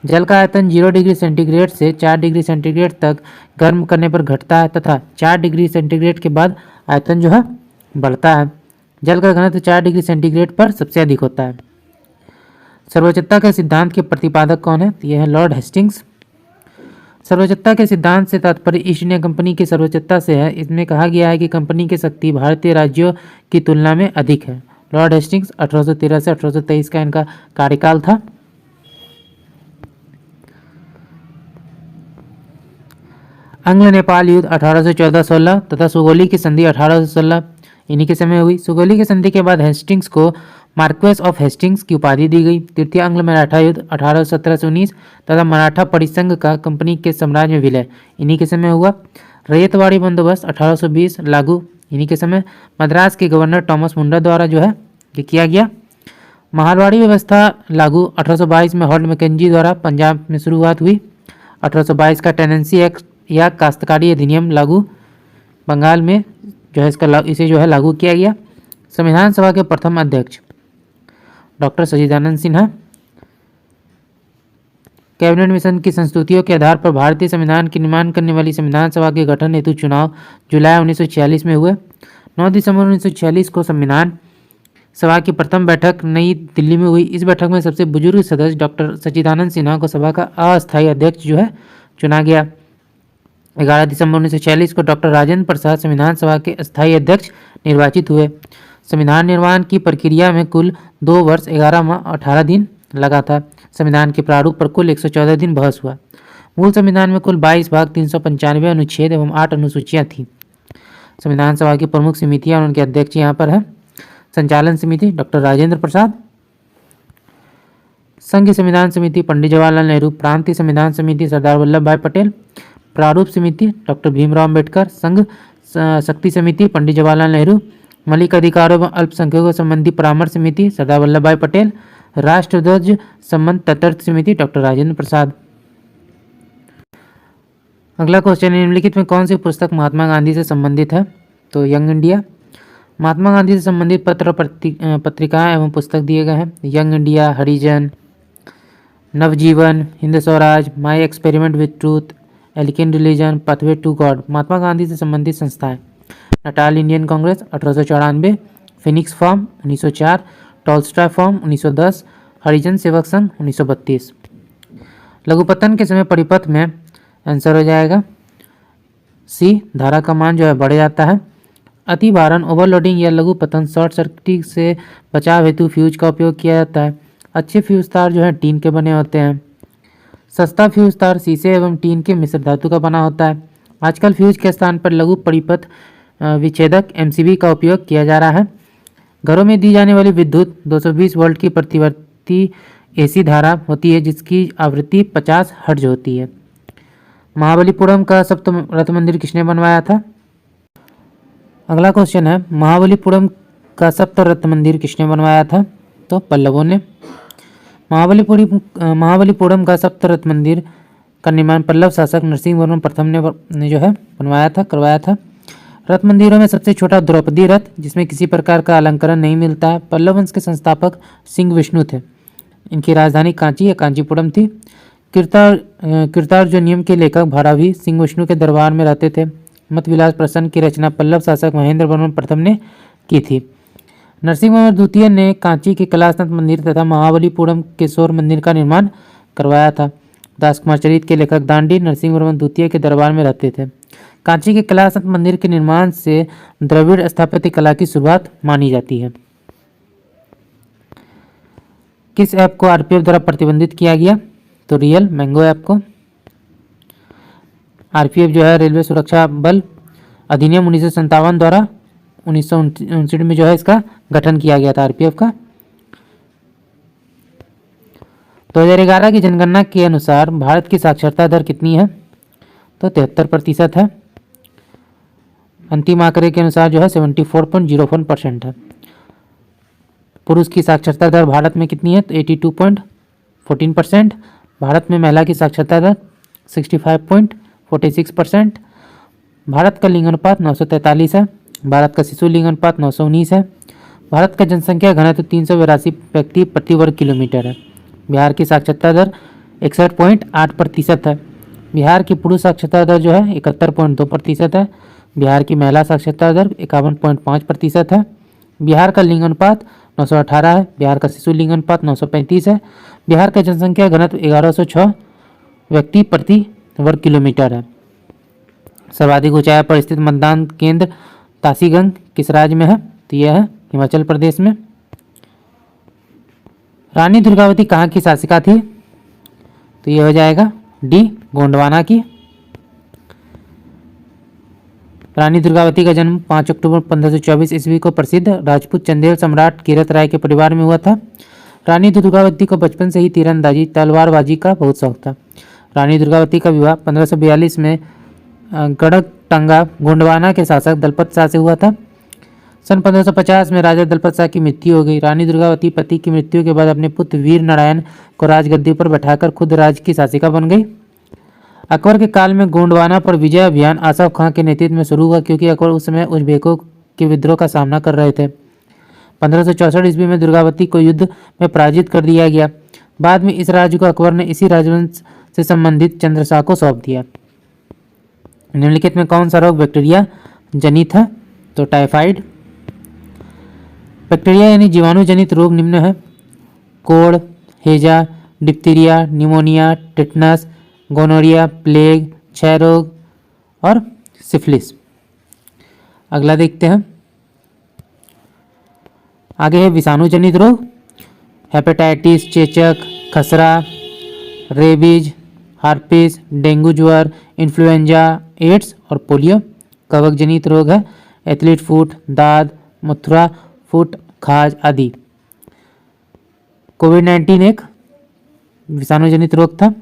जल का आयतन 0 डिग्री सेंटीग्रेड से 4 डिग्री सेंटीग्रेड तक गर्म करने पर घटता है तथा 4 डिग्री सेंटीग्रेड के बाद आयतन जो है बढ़ता है। जल का घनत्व 4 डिग्री सेंटीग्रेड पर सबसे अधिक होता है। सर्वोच्चता के सिद्धांत के प्रतिपादक कौन है? तो यह है लॉर्ड हेस्टिंग्स। सर्वोच्चता के सिद्धांत से तात्पर्य ईस्ट इंडिया कंपनी की सर्वोच्चता से है। इसमें कहा गया है कि कंपनी की शक्ति भारतीय राज्यों की तुलना में अधिक है। लॉर्ड हेस्टिंग्स 1813 से 1823 का इनका कार्यकाल था। अंग्ल नेपाल युद्ध 1814-16 तथा सुगौली की संधि 1816 इन्हीं के समय हुई। सुगौली की संधि के बाद हेस्टिंग्स को मार्क्वेस ऑफ हेस्टिंग्स की उपाधि दी गई। तृतीय अंग्ल मराठा युद्ध 1817-19 तथा मराठा परिसंघ का कंपनी के साम्राज्य में विलय इन्हीं के समय हुआ। रैयतवाड़ी बंदोबस्त 1820 लागू इन्हीं के समय। मद्रास के गवर्नर टॉमस मुंडा द्वारा जो है ये किया गया। महालवाड़ी व्यवस्था लागू 1822 में हॉल्ट मैकेंजी द्वारा पंजाब में शुरुआत हुई। 1822 का टेनेंसी एक्ट या काश्तकारी अधिनियम लागू बंगाल में जो है इसे जो है लागू किया गया। संविधान सभा के प्रथम अध्यक्ष डॉक्टर सच्चिदानंद सिन्हा। कैबिनेट मिशन की संस्तुतियों के आधार पर भारतीय संविधान के निर्माण करने वाली संविधान सभा के गठन हेतु चुनाव जुलाई 1946 में हुए। 9 दिसंबर 1946 को संविधान सभा की प्रथम बैठक नई दिल्ली में हुई। इस बैठक में सबसे बुजुर्ग सदस्य डॉक्टर सच्चिदानंद सिन्हा को सभा का अस्थायी अध्यक्ष जो है चुना गया। 11 दिसंबर 1946 को डॉक्टर राजेंद्र प्रसाद संविधान सभा के अस्थायी अध्यक्ष निर्वाचित हुए। संविधान निर्माण की प्रक्रिया में कुल 2 वर्ष 11 माह 18 दिन लगा था। संविधान के प्रारूप पर कुल 114 दिन बहस हुआ। मूल संविधान में कुल 22 भाग 395 अनुच्छेद एवं 8 अनुसूचियाँ थीं। संविधान सभा की प्रमुख समितियाँ और उनके अध्यक्ष यहाँ पर है। संचालन समिति डॉक्टर राजेंद्र प्रसाद, संघ संविधान समिति पंडित जवाहरलाल नेहरू, प्रांतीय संविधान समिति सरदार वल्लभ भाई पटेल, प्रारूप समिति डॉक्टर भीमराव अम्बेडकर, संघ शक्ति समिति पंडित जवाहरलाल नेहरू, मौलिक अधिकारों एवं अल्पसंख्यकों संबंधी परामर्श समिति सरदार वल्लभ भाई पटेल, राष्ट्रध्वज संबंध तटस्थ समिति डॉक्टर राजेंद्र प्रसाद। अगला क्वेश्चन, निम्नलिखित में कौन सी पुस्तक महात्मा गांधी से संबंधित है? तो यंग इंडिया। महात्मा गांधी से संबंधित पत्र पत्रिकाएं एवं पुस्तक दिए गए हैं। Young India, Harijan, Navajivan, Hind Swaraj, my experiment with truth, एलिकेन religion, pathway to god. Mahatma Gandhi से संबंधित संस्थाएं: Natal Indian Congress 1894, Phoenix farm 1904, Tolstoy farm 1910, Harijan Sevak Sangh 1932। लघुपतन के समय परिपथ में आंसर हो जाएगा सी, धारा का मान जो है बढ़ जाता है। अति भारण, ओवरलोडिंग या लघु पतन, शॉर्ट सर्किट से बचाव हेतु फ्यूज का उपयोग किया जाता है। अच्छे फ्यूज तार जो है टीन के बने होते हैं। सस्ता फ्यूज तार शीशे एवं टीन के मिश्र धातु का बना होता है। आजकल फ्यूज के स्थान पर लघु परिपथ विच्छेदक एमसीबी का उपयोग किया जा रहा है। घरों में दी जाने वाली विद्युत 220 वोल्ट की प्रतिवर्ती एसी धारा होती है, जिसकी आवृत्ति 50 हर्ट्ज होती है। महाबलीपुरम का सप्त रथ मंदिर किसने बनवाया था? अगला क्वेश्चन है, महाबलीपुरम का सप्त रथ मंदिर किसने बनवाया था? तो पल्लवों ने। महाबलीपुरम का सप्त रथ मंदिर का निर्माण पल्लव शासक नरसिंहवर्मन प्रथम ने जो है बनवाया था, करवाया था। रथ मंदिरों में सबसे छोटा द्रौपदी रथ, जिसमें किसी प्रकार का अलंकरण नहीं मिलता है। पल्लव वंश के संस्थापक सिंह विष्णु थे। इनकी राजधानी कांची या कांचीपुरम थी। कीर्तार्जुनीयम नियम के लेखक भारवी सिंह विष्णु के दरबार में रहते थे। मतविलास प्रसन्न की रचना पल्लव शासक महेंद्र वर्मन प्रथम ने की थी। नरसिंहवर्मन द्वितीय ने कांची के कैलाशनाथ मंदिर तथा महाबलीपुरम के शोर मंदिर का निर्माण करवाया था। दासकुमार चरित के लेखक दांडी नरसिंहवर्मन द्वितीय के दरबार में रहते थे। कांची के कैलाशनाथ मंदिर के निर्माण से द्रविड़ स्थापत्य कला की शुरुआत मानी जाती है। किस ऐप को आरपीएफ द्वारा प्रतिबंधित किया गया? तो रियल मैंगो ऐप को। आरपीएफ जो है रेलवे सुरक्षा बल अधिनियम 1957 द्वारा 1959 में जो है इसका गठन किया गया था आरपीएफ का। 2011 की जनगणना के अनुसार भारत की साक्षरता दर कितनी है? तो 73% है। अंतिम आंकड़े के अनुसार जो है 74.01% है। पुरुष की साक्षरता दर भारत में कितनी है? तो 82.14%। भारत में महिला की साक्षरता दर 65.46%। भारत का लिंग अनुपात 943 है। भारत का शिशु लिंग अनुपात 919 है। भारत का जनसंख्या घनत्व 382 व्यक्ति प्रति वर्ग किलोमीटर है। बिहार की साक्षरता दर 61.8% है। बिहार की पुरुष साक्षरता दर जो है 71.2% है। बिहार की महिला साक्षरता दर 51.5% है। बिहार का लिंग अनुपात 918 है। बिहार का शिशु लिंग अनुपात 935 है। बिहार का जनसंख्या घनत्व 1106 व्यक्ति प्रति वर्ग किलोमीटर है। सर्वाधिक ऊंचाई पर स्थित मतदान केंद्र तासीगंज किस राज्य में है? तो यह है हिमाचल प्रदेश में। रानी दुर्गावती कहाँ की शासिका थी? तो यह हो जाएगा डी गोंडवाना की। रानी दुर्गावती का जन्म 5 अक्टूबर 1524 ईस्वी को प्रसिद्ध राजपूत चंदेल सम्राट कीरत राय के परिवार में हुआ था। रानी दुर्गावती को बचपन से ही तीरंदाजी तलवारबाजी का बहुत शौक था। रानी दुर्गावती का विवाह 1542 में गढ़टंगा गोंडवाना के शासक दलपत शाह से हुआ था। सन 1550 में राजा दलपत शाह की मृत्यु हो गई। रानी दुर्गावती पति की मृत्यु के बाद अपने पुत्र वीर नारायण को राजगद्दी पर बैठाकर खुद राज्य की शासिका बन गई। अकबर के काल में गोंडवाना पर विजय अभियान आसफ खां के नेतृत्व में शुरू हुआ, क्योंकि अकबर उस समय उज्बेकों के विद्रोह का सामना कर रहे थे। 1564 ईस्वी में दुर्गावती को युद्ध में पराजित कर दिया गया। बाद में इस राज्य को अकबर ने इसी राजवंश से संबंधित चंद्रशाह को सौंप दिया। निम्नलिखित में कौन सा रोग बैक्टीरिया जनित है? तो टाइफाइड। बैक्टीरिया यानी जीवाणु जनित रोग निम्न है: कोड़, हेजा, diphtheria, pneumonia, tetanus, gonorrhoea, plague, क्षय रोग और सिफिलिस। अगला देखते हैं। आगे है विषाणु जनित रोग: हेपेटाइटिस, चेचक, खसरा, रेबीज, हार्पिस, डेंगू ज्वर, इन्फ्लुएंजा, एड्स और पोलियो। कवक जनित रोग है एथलीट फुट, दाद, मथुरा फुट, खाज आदि। कोविड-19 एक विषाणु जनित रोग था।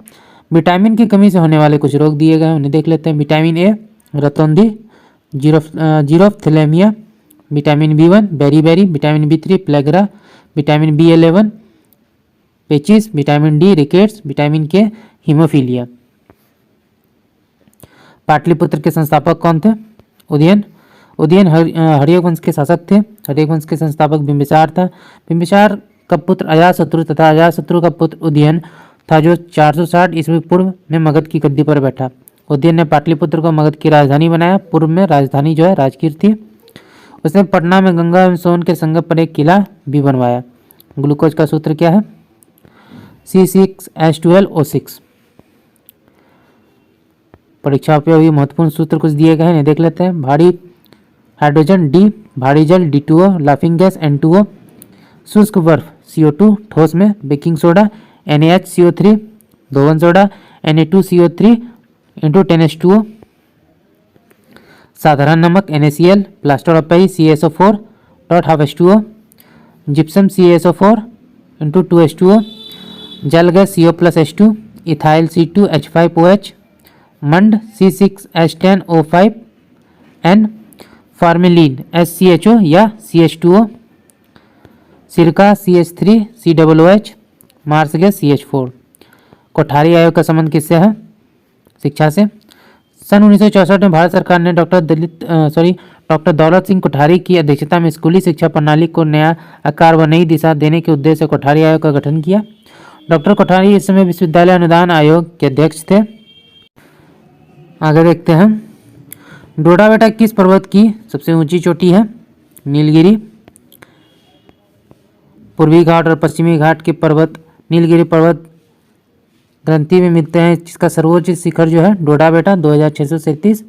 विटामिन की कमी से होने वाले कुछ रोग दिए गए हैं, उन्हें देख लेते हैं। Vitamin A रतौंधी, जीरोफ्थैलेमिया, vitamin B1 beriberi, vitamin B3 प्लेगरा, vitamin बी11 पेचिस, vitamin D rickets, vitamin के हीमोफीलिया। पाटलिपुत्र के संस्थापक कौन थे? उदयन। उदयन हर्यक वंश के शासक थे। हर्यक वंश के संस्थापक बिंबिसार था। बिंबिसार का पुत्र अजातशत्रु तथा अजातशत्रु का पुत्र उदयन था, जो 460 ईस्वी पूर्व में मगध की गद्दी पर बैठा। उदयन ने पाटलिपुत्र को मगध की राजधानी बनाया। पूर्व में राजधानी जो है राजगीर थी। उसने पटना में गंगा एवं सोन के संगम पर एक किला भी बनवाया। ग्लूकोज का सूत्र क्या है? C6H12O6। परीक्षा उपयोगी महत्वपूर्ण सूत्र कुछ दिए गए हैं, देख लेते हैं। भारी हाइड्रोजन D, भारी जल D2O, लाफिंग गैस N2O, शुष्क बर्फ CO2, ठोस में बेकिंग सोडा NaHCO3, धोवन सोडा Na2CO3 इंटू 10H2O, साधारण नमक NaCl, plaster of Paris CaSO4 dot half H2O, gypsum CaSO4 into 2H2O, जल gas CO plus H2, ethyl C2H5OH, मंड C6H10O5 N, फार्मेलिन SCHO या CH2O, सिरका CH3 COOH, marsh gas CH4। Kothari आयोग का संबंध किससे है? शिक्षा से। सन 1964 में भारत सरकार ने डॉक्टर दौलत सिंह कोठारी की अध्यक्षता में स्कूली शिक्षा प्रणाली को नया आकार व नई दिशा देने के उद्देश्य से कोठारी आयोग का गठन किया। डॉक्टर कोठारी इस समय विश्वविद्यालय अनुदान आयोग के अध्यक्ष थे। आगे देखते हैं, डोडा बेटा किस पर्वत की सबसे ऊंची चोटी है? नीलगिरी। पूर्वी घाट और पश्चिमी घाट के पर्वत नीलगिरी पर्वत ग्रंथि में मिलते हैं, जिसका सर्वोच्च शिखर जो है डोडा बेटा 2637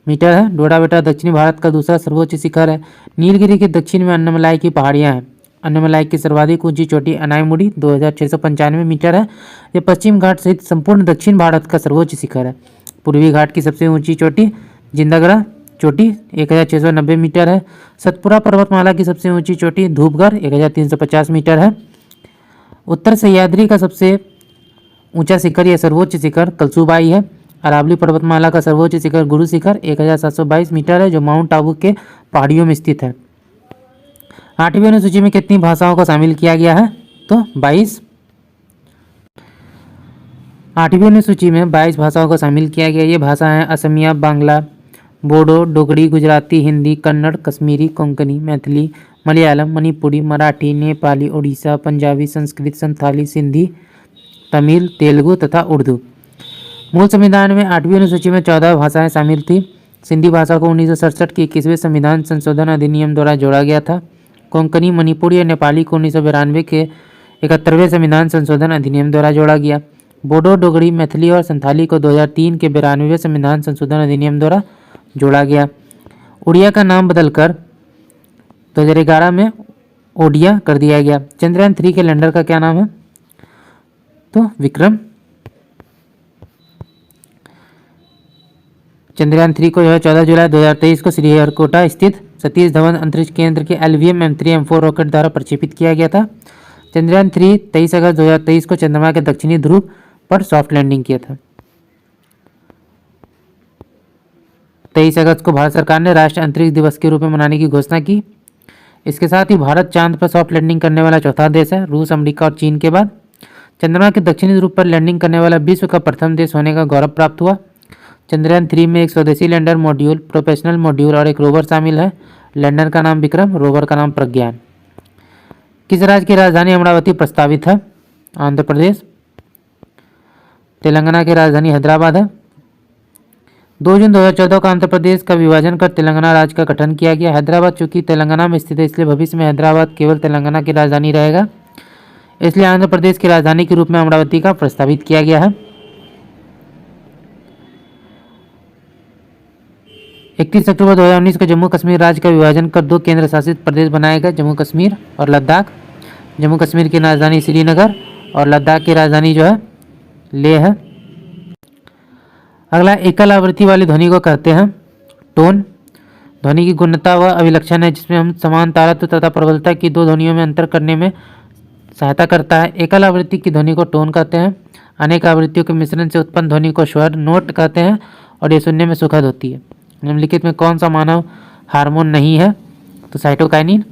मीटर है। डोडा बेटा दक्षिणी भारत का दूसरा सर्वोच्च शिखर है। नीलगिरी के दक्षिण में अन्नमलाई की पहाड़ियां हैं। अन्नमलाई की सर्वाधिक ऊंची चोटी अनाईमुड़ी 2695 मीटर है। यह पश्चिम घाट सहित संपूर्ण दक्षिण भारत का सर्वोच्च शिखर है। पूर्वी घाट की सबसे ऊंची चोटी जिंदागढ़ चोटी 1690 मीटर है। सतपुरा पर्वतमाला की सबसे ऊंची चोटी धूपगढ़ 1350 मीटर है। उत्तर सह्याद्री का सबसे ऊंचा शिखर या सर्वोच्च शिखर कलसूबाई है। अरावली पर्वतमाला का सर्वोच्च शिखर गुरु शिखर 1722 मीटर है, जो माउंट आबू के पहाड़ियों में स्थित है। 8वीं अनुसूची में कितनी भाषाओं को शामिल किया गया है? तो 22। 8वीं अनुसूची में 22 भाषाओं को शामिल किया गया। ये भाषाएं असमिया, बांग्ला, बोडो, डोगरी, गुजराती, हिंदी, कन्नड़, कश्मीरी, कोंकणी, मैथिली, मलयालम, मणिपुरी, मराठी, नेपाली, उड़ीसा, पंजाबी, संस्कृत, संथाली, सिंधी, तमिल, तेलुगु तथा उर्दू। मूल संविधान में 8वीं अनुसूची में 14 भाषाएं शामिल थी। सिंधी भाषा को 1967 के 21वें संविधान संशोधन अधिनियम द्वारा जोड़ा गया था। कोंकणी, मणिपुरी और नेपाली को 1992 के 71वें संविधान संशोधन अधिनियम द्वारा जोड़ा गया। बोडो, डोगरी, मैथिली और संथाली को 2003 के 92वें संविधान संशोधन अधिनियम द्वारा जोड़ा गया। उड़िया का नाम बदलकर 2011 में ओडिया कर दिया गया। चंद्रयान 3 के लैंडर का क्या नाम है? तो विक्रम। चंद्रयान 3 को 14 जुलाई 2023 को श्रीहरिकोटा स्थित सतीश धवन अंतरिक्ष केंद्र के LVM M3 M4 रॉकेट द्वारा प्रक्षेपित किया गया था। चंद्रयान 3 23 अगस्त 2023 को चंद्रमा के दक्षिणी ध्रुव पर सॉफ्ट लैंडिंग किया था। 23 अगस्त को भारत सरकार ने राष्ट्रीय अंतरिक्ष दिवस के रूप में मनाने की घोषणा की। इसके साथ ही भारत चांद पर सॉफ्ट लैंडिंग करने वाला चौथा देश है, रूस, अमेरिका और चीन के बाद। चंद्रमा के दक्षिणी ध्रुव पर लैंडिंग करने वाला विश्व का प्रथम देश होने का गौरव प्राप्त हुआ। चंद्रयान 3 में एक स्वदेशी लैंडर मॉड्यूल, प्रोफेशनल मॉड्यूल और एक रोवर शामिल है। लैंडर का नाम विक्रम, रोवर का नाम प्रज्ञान। किस राज्य की राजधानी अमरावती प्रस्तावित है? आंध्र प्रदेश। तेलंगाना की राजधानी हैदराबाद है। 2 जून 2014 को आंध्र प्रदेश का विभाजन कर तेलंगाना राज्य का गठन किया गया। हैदराबाद चूंकि तेलंगाना में स्थित है, इसलिए भविष्य में हैदराबाद केवल तेलंगाना की राजधानी रहेगा। इसलिए आंध्र प्रदेश की राजधानी के रूप में अमरावती का प्रस्तावित किया गया है। 31 अक्टूबर 2019 को जम्मू कश्मीर राज्य का विभाजन कर 2 केंद्र शासित प्रदेश बनाए गए, जम्मू कश्मीर और लद्दाख। जम्मू कश्मीर की राजधानी श्रीनगर और लद्दाख की राजधानी जो है लेह है। अगला एकल आवृत्ति वाली ध्वनि को कहते हैं टोन। ध्वनि की गुणवत्ता व अभिलक्षण है जिसमें हम समान तारत्व तथा प्रबलता की 2 ध्वनियों में अंतर करने में सहायता करता है। एकल आवृत्ति की ध्वनि को टोन कहते हैं। अनेक आवृत्तियों के मिश्रण से उत्पन्न ध्वनि को स्वर, नोट कहते हैं और ये सुनने में सुखद होती है। निम्नलिखित में कौन सा मानव हार्मोन नहीं है? तो साइटोकाइनिन।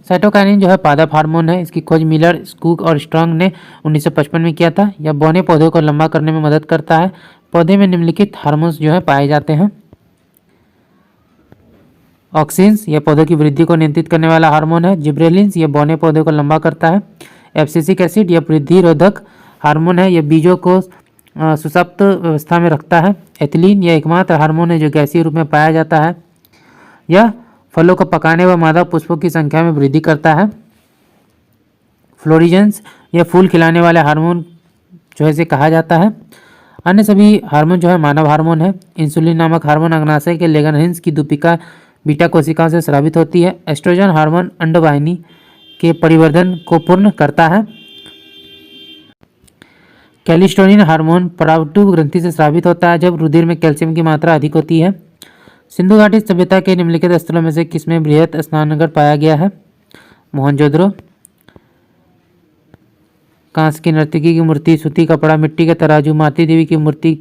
साइटोकाइनिन जो है पादप हार्मोन है। इसकी खोज मिलर, स्कूक और स्ट्रॉन्ग ने 1955 में किया था। यह बौने पौधे को लंबा करने में मदद करता है। पौधे में निम्नलिखित हार्मोन्स जो है पाए जाते हैं। ऑक्सिन्स, यह पौधे की वृद्धि को नियंत्रित करने वाला हार्मोन है। जिब्रेलिन्स, यह बौने पौधे को लंबा करता है। एब्सिसिक एसिड, यह वृद्धि रोधक हार्मोन है। यह बीजों को सुषुप्त अवस्था में रखता है। एथिलीन, यह एकमात्र हार्मोन है जो गैसीय रूप में पाया जाता है। यह फलों को पकाने व मादा पुष्पों की संख्या में वृद्धि करता है। फ्लोरिजेंस, यह फूल खिलाने वाले हार्मोन जो है इसे कहा जाता है। अन्य सभी हार्मोन जो है मानव हार्मोन है। इंसुलिन नामक हार्मोन अग्नाशय के लेगरहिंस की दूपिका बीटा कोशिकाओं से स्रावित होती है। एस्ट्रोजन हार्मोन अंडवाहिनी के परिवर्धन को पूर्ण करता है। कैल्शिटोनिन हार्मोन परावटु ग्रंथि से स्रावित होता है जब रुधिर में कैल्शियम की मात्रा अधिक होती है। सिंधु घाटी सभ्यता के निम्नलिखित स्थलों में से किसमें बृहत स्नानघर पाया गया है? मोहनजोदड़ो। कांस्य की नर्तकी की मूर्ति, सूती कपड़ा, मिट्टी के तराजू, माती देवी की मूर्ति,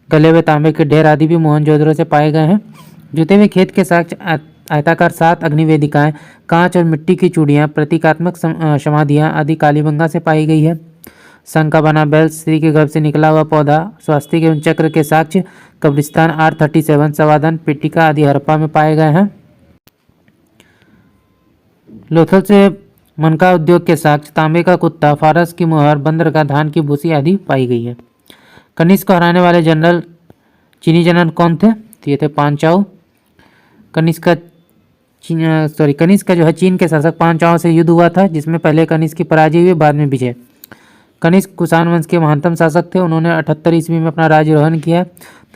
गले हुए तांबे के ढेर आदि भी मोहनजोदड़ो से पाए गए हैं। जुते हुए खेत के साक्ष्य, आयताकार 7 अग्निवेदिकाएं, कांच और मिट्टी की चूड़ियां, प्रतीकात्मक समाधियां आदि कालीबंगा से पाई गई है। संघ का बना बैल, स्त्री के गर्भ से निकला हुआ पौधा, स्वास्तिक एवं चक्र के साक्ष्य कब्रिस्तान R37, समाधान पेटिका आदि हड़प्पा में पाए गए हैं। लोथल से मनका उद्योग के साक्ष्य तांबे का कुत्ता, फारस की मुहर, बंदरगाह, धान की भूसी आदि पाई गई है। कनिष्क को हराने वाले जनरल चीनी जनरल कौन थे? तो ये थे पांचाओ। कनिष्क का जो है चीन के शासक पांचाओं से युद्ध हुआ था, जिसमें पहले कनिष्क की पराजय हुई, बाद में विजय। कनिष्क कुषाण वंश के महानतम शासक थे। उन्होंने 78 ईस्वी में अपना राज्यारोहण किया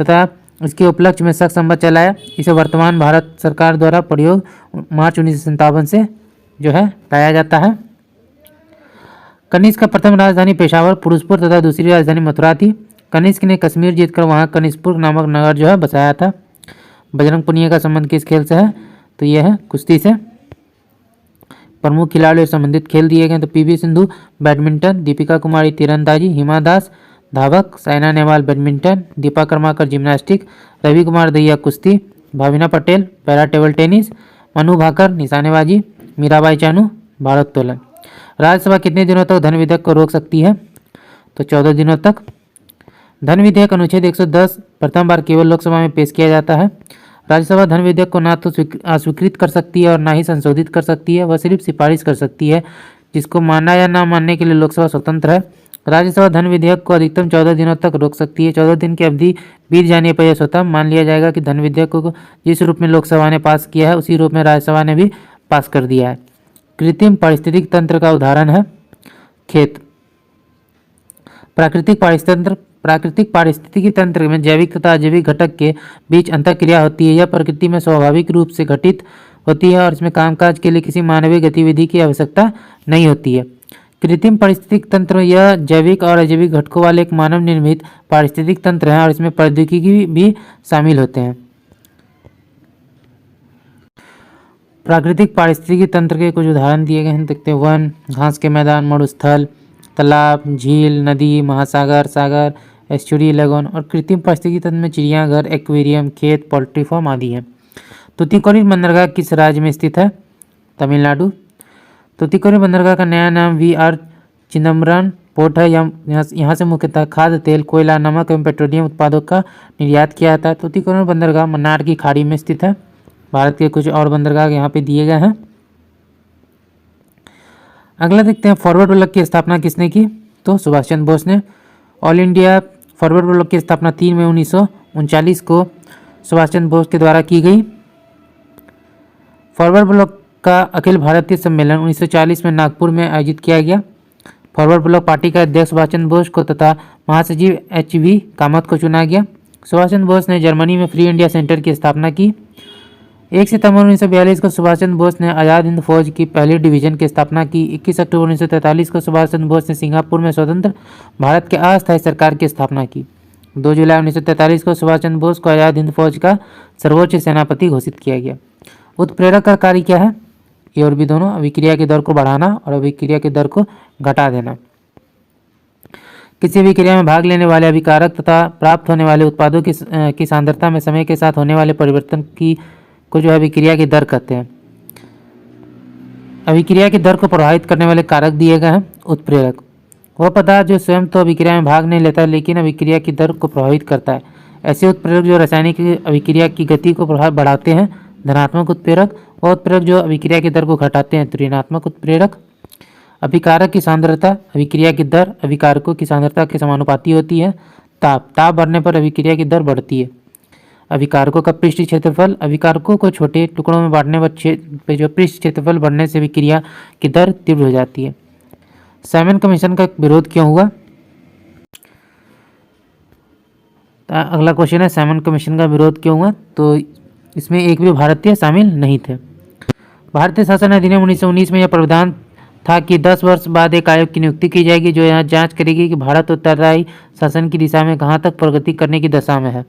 तथा इसके उपलक्ष्य में शक संवत चलाया। इसे वर्तमान भारत सरकार द्वारा प्रयोग मार्च 1957 से जो है लाया जाता है। कनिष्क का प्रथम राजधानी पेशावर, पुरुषपुर तथा दूसरी राजधानी मथुरा थी। कनिष्क ने कश्मीर जीतकर वहां कनिष्कपुर नामक नगर जो है बसाया था। बजरंग पुनिया का संबंध किस खेल से है? तो यह है कुश्ती से। प्रमुख खिलाड़ियों से संबंधित खेल दिए गए तो पीवी सिंधु बैडमिंटन, दीपिका कुमारी तीरंदाजी, हिमा दास धावक, साइना नेहवाल बैडमिंटन, दीपा कर्माकर जिम्नास्टिक, रवि कुमार दहिया कुश्ती, Bhavina Patel para table tennis, Manu Bhaker निशानेबाजी, मीराबाई चानू भारोत्तोलन। राज्यसभा कितने दिनों तक धन विधेयक को रोक सकती है? तो 14 दिनों तक। धन विधेयक अनुच्छेद 110 प्रथम बार केवल लोकसभा में पेश किया जाता है। राज्यसभा धन विधेयक को ना तो अस्वीकृत कर सकती है और ना ही संशोधित कर सकती है, वह सिर्फ सिफारिश कर सकती है, जिसको मानना या ना मानने के लिए लोकसभा स्वतंत्र है। राज्यसभा धन विधेयक को अधिकतम 14 दिनों तक रोक सकती है। 14 दिन की अवधि बीत जाने पर यह स्वतः मान लिया जाएगा कि धन विधेयक को जिस रूप में लोकसभा ने पास किया है उसी रूप में राज्यसभा ने भी पास कर दिया है। कृत्रिम पारिस्थितिक तंत्र का उदाहरण है खेत। प्राकृतिक पारिस्थितिकी तंत्र में जैविक तथा अजैविक घटक के बीच अंतःक्रिया होती है। यह प्रकृति में स्वाभाविक रूप से घटित होती है और इसमें कामकाज के लिए किसी मानवीय गतिविधि की आवश्यकता नहीं होती है। कृत्रिम पारिस्थितिक तंत्र में यह जैविक और अजैविक घटकों वाले एक मानव निर्मित पारिस्थितिक तंत्र है और इसमें प्रौद्योगिकी भी शामिल होते हैं। प्राकृतिक पारिस्थितिकी तंत्र के कुछ उदाहरण दिए गए हैं, देखते हैं। वन, घास के मैदान, मरुस्थल, तालाब, झील, नदी, महासागर, सागर, एस्चुरी, लगोन। और कृत्रिम पारिस्थितिकी तंत्र में चिड़ियाघर, एक्वेरियम, खेत, पोल्ट्री फार्म आदि हैं। तूतीकोरिन बंदरगाह किस राज्य में स्थित है? तमिलनाडु। तूतीकोरिन बंदरगाह का नया नाम VR चिदम्बरम पोर्ट है। यहाँ से मुख्यतः खाद्य तेल, कोयला, नमक एवं पेट्रोलियम उत्पादों का निर्यात किया जाता है। तूतीकोरिन बंदरगाह मन्नार की खाड़ी में स्थित है। भारत के कुछ और बंदरगाह यहाँ पे दिए गए हैं। अगला देखते हैं, फॉरवर्ड ब्लॉक की स्थापना किसने की? तो सुभाष चंद्र बोस ने। ऑल इंडिया फॉरवर्ड ब्लॉक की स्थापना 3 मई 1939 को सुभाष चंद्र बोस के द्वारा की गई। फॉरवर्ड ब्लॉक का अखिल भारतीय सम्मेलन 1940 में नागपुर में आयोजित किया गया। फॉरवर्ड ब्लॉक पार्टी का अध्यक्ष सुभाष चंद्र बोस को तथा महासचिव HV कामत को चुना गया। सुभाष चंद्र बोस ने जर्मनी में फ्री इंडिया सेंटर की स्थापना की। 1 सितंबर 1942 को सुभाष चंद्र बोस ने आज़ाद हिंद फौज की पहली डिवीजन की स्थापना की। 21 अक्टूबर 1943 को सुभाष चंद्र बोस ने सिंगापुर में स्वतंत्र भारत के अस्थायी सरकार की स्थापना की। 2 जुलाई 1943 को सुभाष चंद्र बोस को आज़ाद हिंद फौज का सर्वोच्च सेनापति घोषित किया गया। उत्प्रेरक का कार्य क्या है? ये और भी दोनों, अभिक्रिया की दर को बढ़ाना और अभिक्रिया की दर को घटा देना। किसी भी क्रिया में भाग लेने वाले अभिकारक तथा प्राप्त होने वाले उत्पादों की सांद्रता में समय के साथ होने वाले परिवर्तन की को जो है अभिक्रिया की दर कहते हैं। अभिक्रिया की दर को प्रभावित करने वाले कारक दिए गए हैं। उत्प्रेरक वह पदार्थ जो स्वयं तो अभिक्रिया में भाग नहीं लेता लेकिन अभिक्रिया की दर को प्रभावित करता है। ऐसे उत्प्रेरक जो रासायनिक अभिक्रिया की गति को बढ़ाते हैं, धनात्मक उत्प्रेरक। वह उत्प्रेरक जो अभिक्रिया की दर को घटाते हैं, ऋणात्मक उत्प्रेरक। अभिकारक की सांद्रता, अभिक्रिया की दर अभिकारकों की सांद्रता के समानुपाती होती है। ताप बढ़ने पर अभिक्रिया की दर बढ़ती है। अभिकारकों का पृष्ठ क्षेत्रफल, अभिकारकों को छोटे टुकड़ों में बांटने पर जो पृष्ठ क्षेत्रफल बढ़ने से अभिक्रिया की दर तीव्र हो जाती है। साइमन कमीशन का विरोध क्यों हुआ? अगला क्वेश्चन है, साइमन कमीशन का विरोध क्यों हुआ? तो इसमें एक भी भारतीय शामिल नहीं थे। भारतीय शासन अधिनियम 1919 में यह प्रावधान था कि 10 वर्ष बाद एक आयोग की नियुक्ति की जाएगी जो यह जांच करेगी कि भारत उत्तरदायी शासन की दिशा में कहां तक प्रगति करने की दशा में है।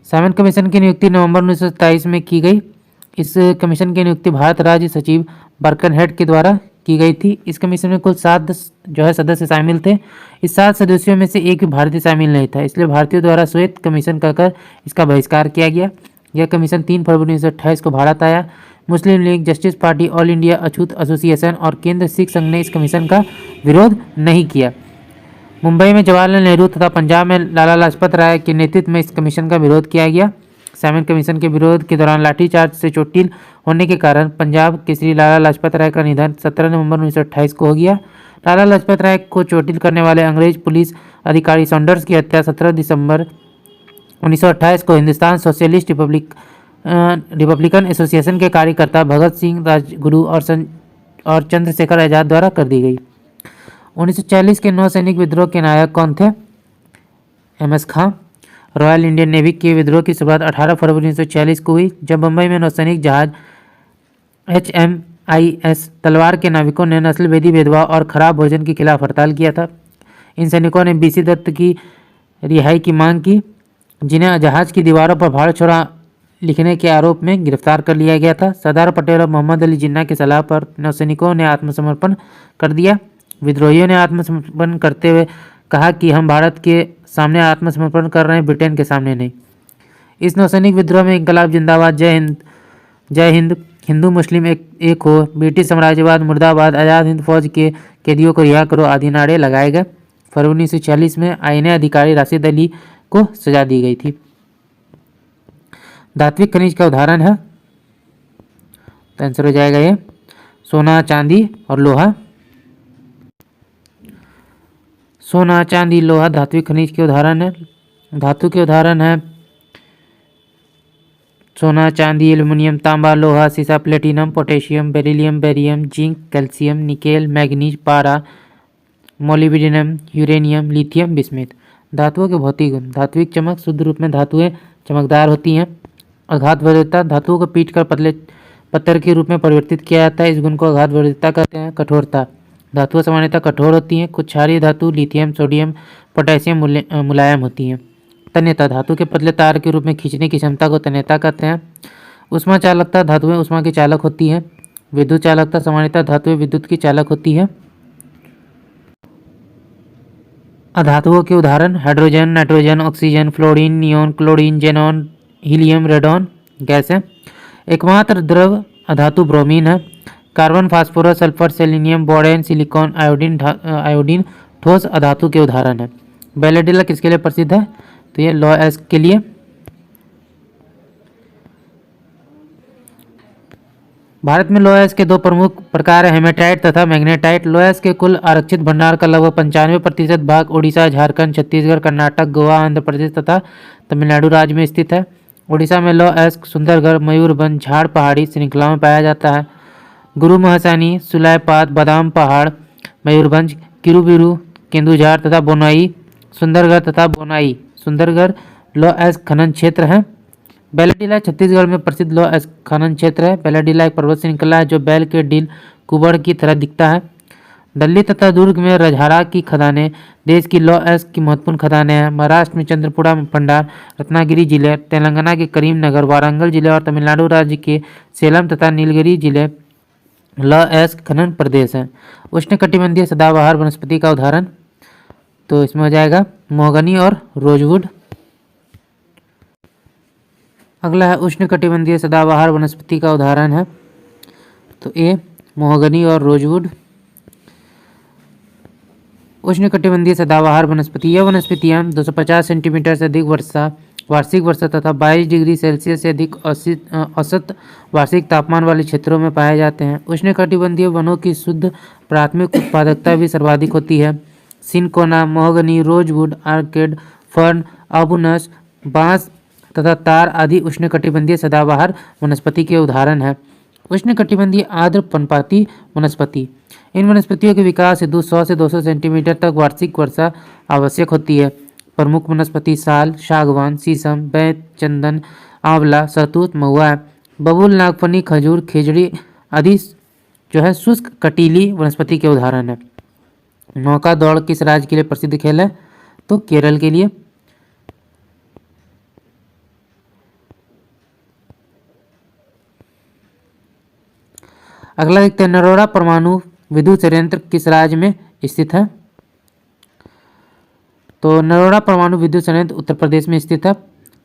साइमन कमीशन की नियुक्ति नवंबर 1927 में की गई। इस कमीशन की नियुक्ति भारत राज्य सचिव बर्कनहेड के द्वारा की गई थी। इस कमीशन में कुल 7 सदस्य शामिल थे। इस 7 सदस्यों में से एक भी भारतीय शामिल नहीं था, इसलिए भारतीयों द्वारा श्वेत कमीशन कहकर इसका बहिष्कार किया गया। यह कमीशन 3 फरवरी 1928 को भारत आया। Muslim League, Justice Party, All India अछूत एसोसिएशन और केंद्र सिख संघ ने इस कमीशन का विरोध नहीं किया। मुंबई में जवाहरलाल नेहरू तथा पंजाब में लाला लाजपत राय के नेतृत्व में इस कमीशन का विरोध किया गया। साइमन कमीशन के विरोध के दौरान लाठीचार्ज से चोटिल होने के कारण पंजाब केसरी लाला लाजपत राय का निधन 17 नवंबर 1928 को हो गया। लाला लाजपत राय को चोटिल करने वाले अंग्रेज पुलिस अधिकारी सॉन्डर्स की हत्या 17 दिसंबर 1928 को हिंदुस्तान सोशलिस्ट रिपब्लिकन एसोसिएशन के कार्यकर्ता भगत सिंह, राजगुरु और चंद्रशेखर आजाद द्वारा कर दी गई। 1940 के नौसैनिक विद्रोह के नायक कौन थे? MS खां। रॉयल इंडियन नेवी के विद्रोह की शुरुआत 18 फरवरी 1940 को हुई, जब बंबई में नौसैनिक जहाज HMIS तलवार के नाविकों ने नस्लभेदी भेदभाव और खराब भोजन के खिलाफ हड़ताल किया था। इन सैनिकों ने BC दत्त की रिहाई की मांग की, जिन्हें जहाज की दीवारों पर भाड़ छोड़ा लिखने के आरोप में गिरफ्तार कर लिया गया था। सरदार पटेल और मोहम्मद अली जिन्ना की सलाह पर नौसैनिकों ने आत्मसमर्पण कर दिया। विद्रोहियों ने आत्मसमर्पण करते हुए कहा कि हम भारत के सामने आत्मसमर्पण कर रहे हैं, ब्रिटेन के सामने नहीं। इस नौसैनिक विद्रोह में इंकलाब जिंदाबाद, जय हिंद, हिंदू मुस्लिम एक हो, ब्रिटिश साम्राज्यवाद मुर्दाबाद, आज़ाद हिंद फौज के कैदियों को रिहा करो आदि नारे लगाए गए। फरवरी 1946 में आईएनए अधिकारी राशिद अली को सजा दी गई थी। धात्विक खनिज का उदाहरण है, तो आंसर हो जाएगा ये सोना, चांदी और लोहा। सोना, चांदी, लोहा धात्विक खनिज के उदाहरण है। धातु के उदाहरण है सोना, चांदी, एल्युमिनियम, तांबा, लोहा, सीसा, platinum, potassium, beryllium, barium, zinc, calcium, nickel, manganese, पारा, मोलिब्डेनम, यूरेनियम, लिथियम, बिस्मिथ। धातुओं के भौतिक गुण। धात्विक चमक, शुद्ध रूप में धातुएं चमकदार होती हैं। आघात वरीयता, धातुओं को पीट कर पतले पत्थर के रूप में परिवर्तित किया जाता है, इस गुण को आघात वरीयता कहते हैं। कठोरता, धातुएं सामान्यतः कठोर होती हैं। कुछ क्षारीय धातु लिथियम, सोडियम, पोटेशियम मुलायम होती हैं। तन्यता, धातु के पतले तार के रूप में खींचने की क्षमता को तन्यता कहते हैं। उष्मा चालकता, धातुएं उष्मा की चालक होती हैं। विद्युत चालकता, सामान्यतः धातुएं विद्युत की चालक होती है। अधातुओं के उदाहरण hydrogen, nitrogen, oxygen, fluorine, neon, chlorine, xenon, helium, radon gas है। एकमात्र द्रव अधातु ब्रोमीन है। Carbon, phosphorus, sulphur, selenium, borane, silicon, iodine ठोस अधातु के उदाहरण है। बेलेडिला किसके लिए प्रसिद्ध है? तो ये लौह अयस्क के लिए। भारत में लौह अयस्क के 2 प्रमुख प्रकार है, हेमेटाइट तथा मैग्नेटाइट। लौह अयस्क के कुल आरक्षित भंडार का लगभग 95% भाग उड़ीसा, झारखंड, छत्तीसगढ़, कर्नाटक, गोवा, आंध्र प्रदेश तथा तमिलनाडु राज्य में स्थित है। उड़ीसा में लौह अयस्क सुंदरगढ़, मयूरभंज, झाड़ पहाड़ी श्रृंखला में पाया जाता है। गुरु महसानी, सुलायपात, बादाम पहाड़, मयूरभंज, किरुबिरु, केंदुझार तथा बोनाई, सुंदरगढ़ तथा बोनाई सुंदरगढ़ लौह अयस्क खनन क्षेत्र है। बेलाडीला छत्तीसगढ़ में प्रसिद्ध लौह अयस्क खनन क्षेत्र है। बेलाडीला एक पर्वत श्रृंखला है जो बैल के डील कुबड़ की तरह दिखता है। दिल्ली तथा दुर्ग में रजहारा की खदानें देश की लौह अयस्क की महत्वपूर्ण खदानें हैं। महाराष्ट्र में चंद्रपुरा भंडार, रत्नागिरी जिले, तेलंगाना के करीमनगर, वारंगल जिले और तमिलनाडु राज्य के सेलम तथा नीलगिरी जिले लौह अयस्क खनन प्रदेश हैं। उष्णकटिबंधीय सदाबहार वनस्पति का उदाहरण, तो इसमें हो जाएगा मोहगनी और रोजवुड। अगला है उष्णकटिबंधीय सदाबहार वनस्पति का उदाहरण है, तो ए मोहगनी और रोजवुड। उष्णकटिबंधीय सदाबहार वनस्पति, यह वनस्पतियाँ 250 सेंटीमीटर से अधिक वार्षिक वर्षा तथा 22 डिग्री सेल्सियस से अधिक औसत वार्षिक तापमान वाले क्षेत्रों में पाए जाते हैं। उष्णकटिबंधीय वनों की शुद्ध प्राथमिक उत्पादकता भी सर्वाधिक होती है। Cinchona, mahogany, rosewood, orchid, fern, अबुनस, बांस तथा तार आदि उष्णकटिबंधीय सदाबहार वनस्पति के उदाहरण हैं। उष्णकटिबंधीय आर्द्र पर्णपाती वनस्पति, इन वनस्पतियों के विकास हेतु 100 से 200 सेंटीमीटर तक वार्षिक वर्षा आवश्यक होती है। प्रमुख वनस्पति साल, सागवान, शीशम, बैत, चंदन, आंवला, सहतूत, महुआ, बबूल, नागफनी, खजूर, खिजड़ी आदि जो है शुष्क कटीली वनस्पति के उदाहरण है। नौका दौड़ किस राज्य के लिए प्रसिद्ध खेल है? तो केरल के लिए। अगला देखते हैं, नरोड़ा परमाणु विद्युत संयंत्र किस राज्य में स्थित है? तो नरोड़ा परमाणु विद्युत संयंत्र उत्तर प्रदेश में स्थित है।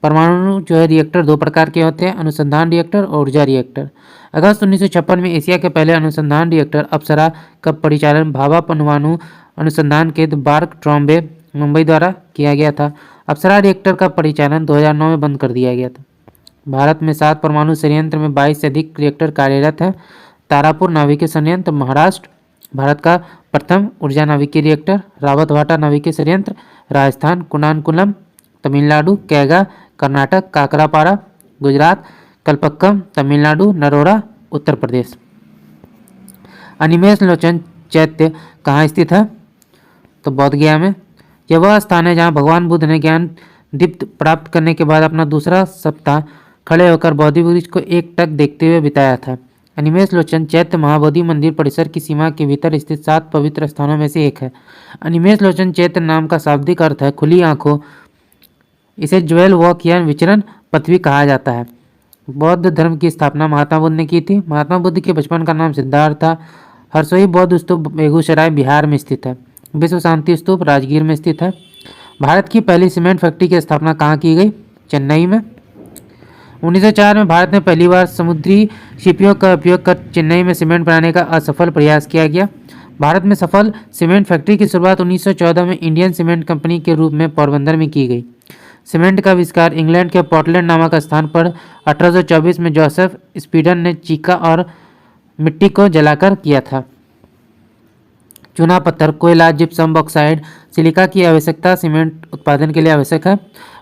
परमाणु जो है रिएक्टर दो प्रकार के होते हैं, अनुसंधान रिएक्टर और ऊर्जा रिएक्टर। अगस्त 1956 में एशिया के पहले अनुसंधान रिएक्टर अप्सरा का परिचालन भाभा परमाणु अनुसंधान केंद्र बार्क ट्रॉम्बे मुंबई द्वारा किया गया था। अप्सरा रिएक्टर का परिचालन 2009 में बंद कर दिया गया था। भारत में 7 परमाणु संयंत्र में 22 से अधिक रिएक्टर कार्यरत है। तारापुर नाभिकीय संयंत्र महाराष्ट्र भारत का प्रथम ऊर्जा नाभिकीय रिएक्टर। रावतभाटा नाभिकीय संयंत्र राजस्थान। कुणानकुलम तमिलनाडु। कैगा कर्नाटक। काकरापारा गुजरात। कलपक्कम तमिलनाडु। नरोड़ा उत्तर प्रदेश। अनिमेष लोचन चैत्य कहाँ स्थित है? तो बोध गया में। यह वह स्थान है जहाँ भगवान बुद्ध ने ज्ञान दीप्त प्राप्त करने के बाद अपना दूसरा सप्ताह खड़े होकर बोधि वृक्ष को एकटक देखते हुए बिताया था। अनिमेष लोचन चैत्य महाबोधि मंदिर परिसर की सीमा के भीतर स्थित 7 पवित्र स्थानों में से एक है। अनिमेष लोचन चैत्य नाम का शाब्दिक अर्थ है खुली आंखों। इसे ज्वेल वॉक या विचरण पृथ्वी कहा जाता है। बौद्ध धर्म की स्थापना महात्मा बुद्ध ने की थी। महात्मा बुद्ध के बचपन का नाम सिद्धार्थ था। हरसोई बौद्ध स्तूप बेगूसराय बिहार में स्थित है। विश्व शांति स्तूप राजगीर में स्थित है। भारत की पहली सीमेंट फैक्ट्री की स्थापना कहाँ की गई? चेन्नई में। 1904 में भारत ने पहली बार समुद्री शिपियों का उपयोग कर चेन्नई में सीमेंट बनाने का असफल प्रयास किया गया। भारत में सफल सीमेंट फैक्ट्री की शुरुआत 1914 में इंडियन सीमेंट कंपनी के रूप में पोरबंदर में की गई। सीमेंट का आविष्कार इंग्लैंड के पोर्टलैंड नामक स्थान पर 1824 में जोसेफ स्पीडन ने चीका और मिट्टी को जलाकर किया था। चूना पत्थर, कोयला, जिप्सम, बॉक्साइड, सिलिका की आवश्यकता सीमेंट उत्पादन के लिए आवश्यक है।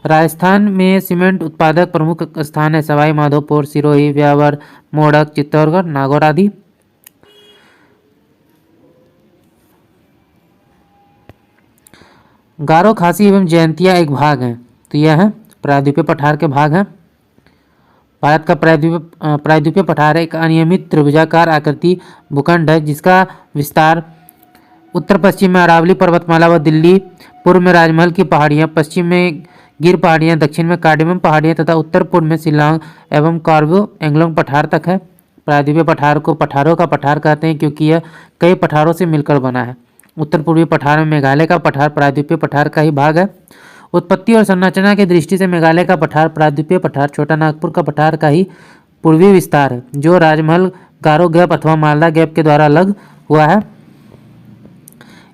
राजस्थान में सीमेंट उत्पादक प्रमुख स्थान है सवाई माधोपुर, सिरोही, ब्यावर, मोड़क, चित्तौड़गढ़, नागौर आदि। गारो, खासी एवं जयंतिया एक भाग हैं, तो यह है प्रायद्वीपीय पठार के भाग हैं। भारत का प्रायद्वीपीय पठार एक अनियमित त्रिभुजाकार आकृति भूखंड है जिसका विस्तार उत्तर पश्चिम में अरावली पर्वतमाला व दिल्ली, पूर्व में राजमहल की पहाड़ियाँ, पश्चिम में गिर पहाड़ियाँ, दक्षिण में कार्डेमम पहाड़ियाँ तथा उत्तर पूर्व में शिलांग एवं कार्बो एंग्लोंग पठार तक है। प्रायद्वीपीय पठार को पठारों का पठार कहते हैं क्योंकि यह कई पठारों से मिलकर बना है। उत्तर पूर्वी पठार में मेघालय का पठार प्रायद्वीपीय पठार का ही भाग है। उत्पत्ति और संरचना की दृष्टि से मेघालय का पठार प्रायद्वीपीय पठार छोटा नागपुर का पठार का ही पूर्वी विस्तार है जो राजमहल गारो गैप अथवा मालदा गैप के द्वारा अलग हुआ है।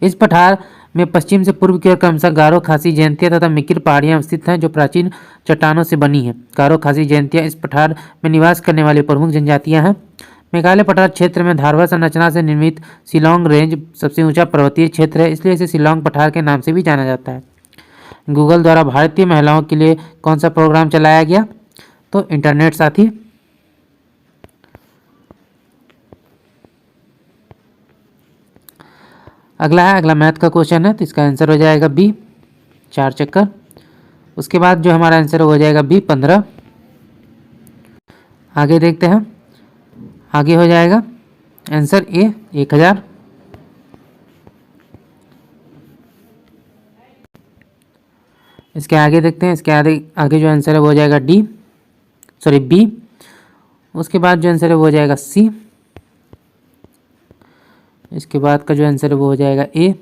इस पठार में पश्चिम से पूर्व की ओर क्रमशः गारो, खासी, जयंतिया तथा मिकिर पहाड़ियां स्थित हैं जो प्राचीन चट्टानों से बनी हैं। गारो, खासी, जयंतिया इस पठार में निवास करने वाली प्रमुख जनजातियां हैं। मेघालय पठार क्षेत्र में धारवाड़ संरचना से निर्मित शिलोंग रेंज सबसे ऊंचा पर्वतीय क्षेत्र है, इसलिए इसे शिलोंग पठार के नाम से भी जाना जाता है। गूगल द्वारा भारतीय महिलाओं के लिए कौन सा प्रोग्राम चलाया गया? तो इंटरनेट साथी। अगला मैथ का क्वेश्चन है, तो इसका आंसर हो जाएगा बी 4 चक्कर। उसके बाद जो हमारा आंसर हो जाएगा बी 15। आगे देखते हैं, आगे हो जाएगा आंसर ए 1000। इसके आगे देखते हैं, इसके आगे जो आंसर है वो हो जाएगा बी। उसके बाद जो आंसर है वो हो जाएगा सी। इसके बाद का जो आंसर है वो हो जाएगा ए।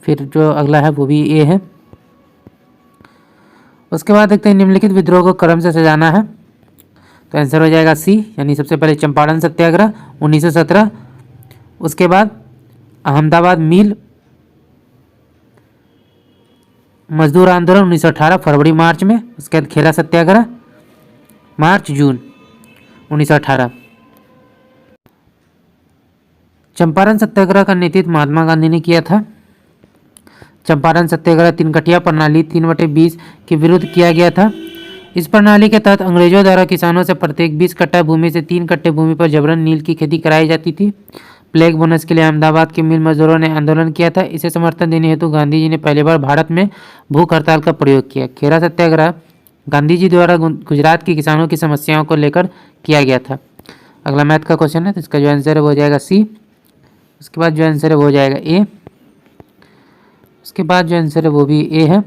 फिर जो अगला है वो भी ए है। उसके बाद देखते हैं निम्नलिखित विद्रोह को क्रम से सजाना है, तो आंसर हो जाएगा सी, यानी सबसे पहले चंपारण सत्याग्रह 1917। उसके बाद अहमदाबाद मिल मजदूर आंदोलन 1918 फरवरी मार्च में। उसके बाद खेरा सत्याग्रह मार्च जून 1918। चंपारण सत्याग्रह का नेतृत्व महात्मा गांधी ने किया था। चंपारण सत्याग्रह 3 कटिया प्रणाली 3/20 के विरुद्ध किया गया था। इस प्रणाली के तहत अंग्रेजों द्वारा किसानों से प्रत्येक 20 कट्टा भूमि से 3 कट्टे भूमि पर जबरन नील की खेती कराई जाती थी। प्लेग बोनस के लिए अहमदाबाद के मिल मजदूरों ने आंदोलन किया था। इसे समर्थन देने हेतु गांधी जी ने पहली बार भारत में भूख हड़ताल का प्रयोग किया। खेरा सत्याग्रह गांधी जी द्वारा गुजरात के किसानों की समस्याओं को लेकर किया गया था। अगला मैथ का क्वेश्चन है, तो इसका जो आंसर है वो हो जाएगा सी। उसके बाद जो आंसर है वो हो जाएगा ए। उसके बाद जो आंसर है वो भी ए है।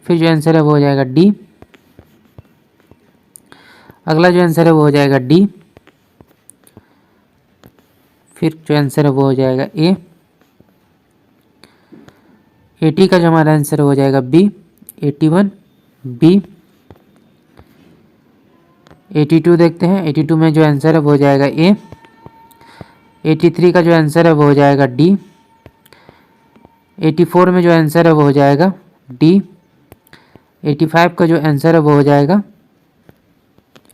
फिर जो आंसर है वो हो जाएगा डी। अगला जो आंसर है वो हो जाएगा डी। फिर जो आंसर है वो हो जाएगा ए। 80 का जो हमारा आंसर हो जाएगा बी। 81 बी। 82 देखते हैं। 82 में जो आंसर है वो हो जाएगा ए। 83 का जो आंसर है वो हो जाएगा डी। 84 में जो आंसर है वो हो जाएगा डी। 85 का जो आंसर है वो हो जाएगा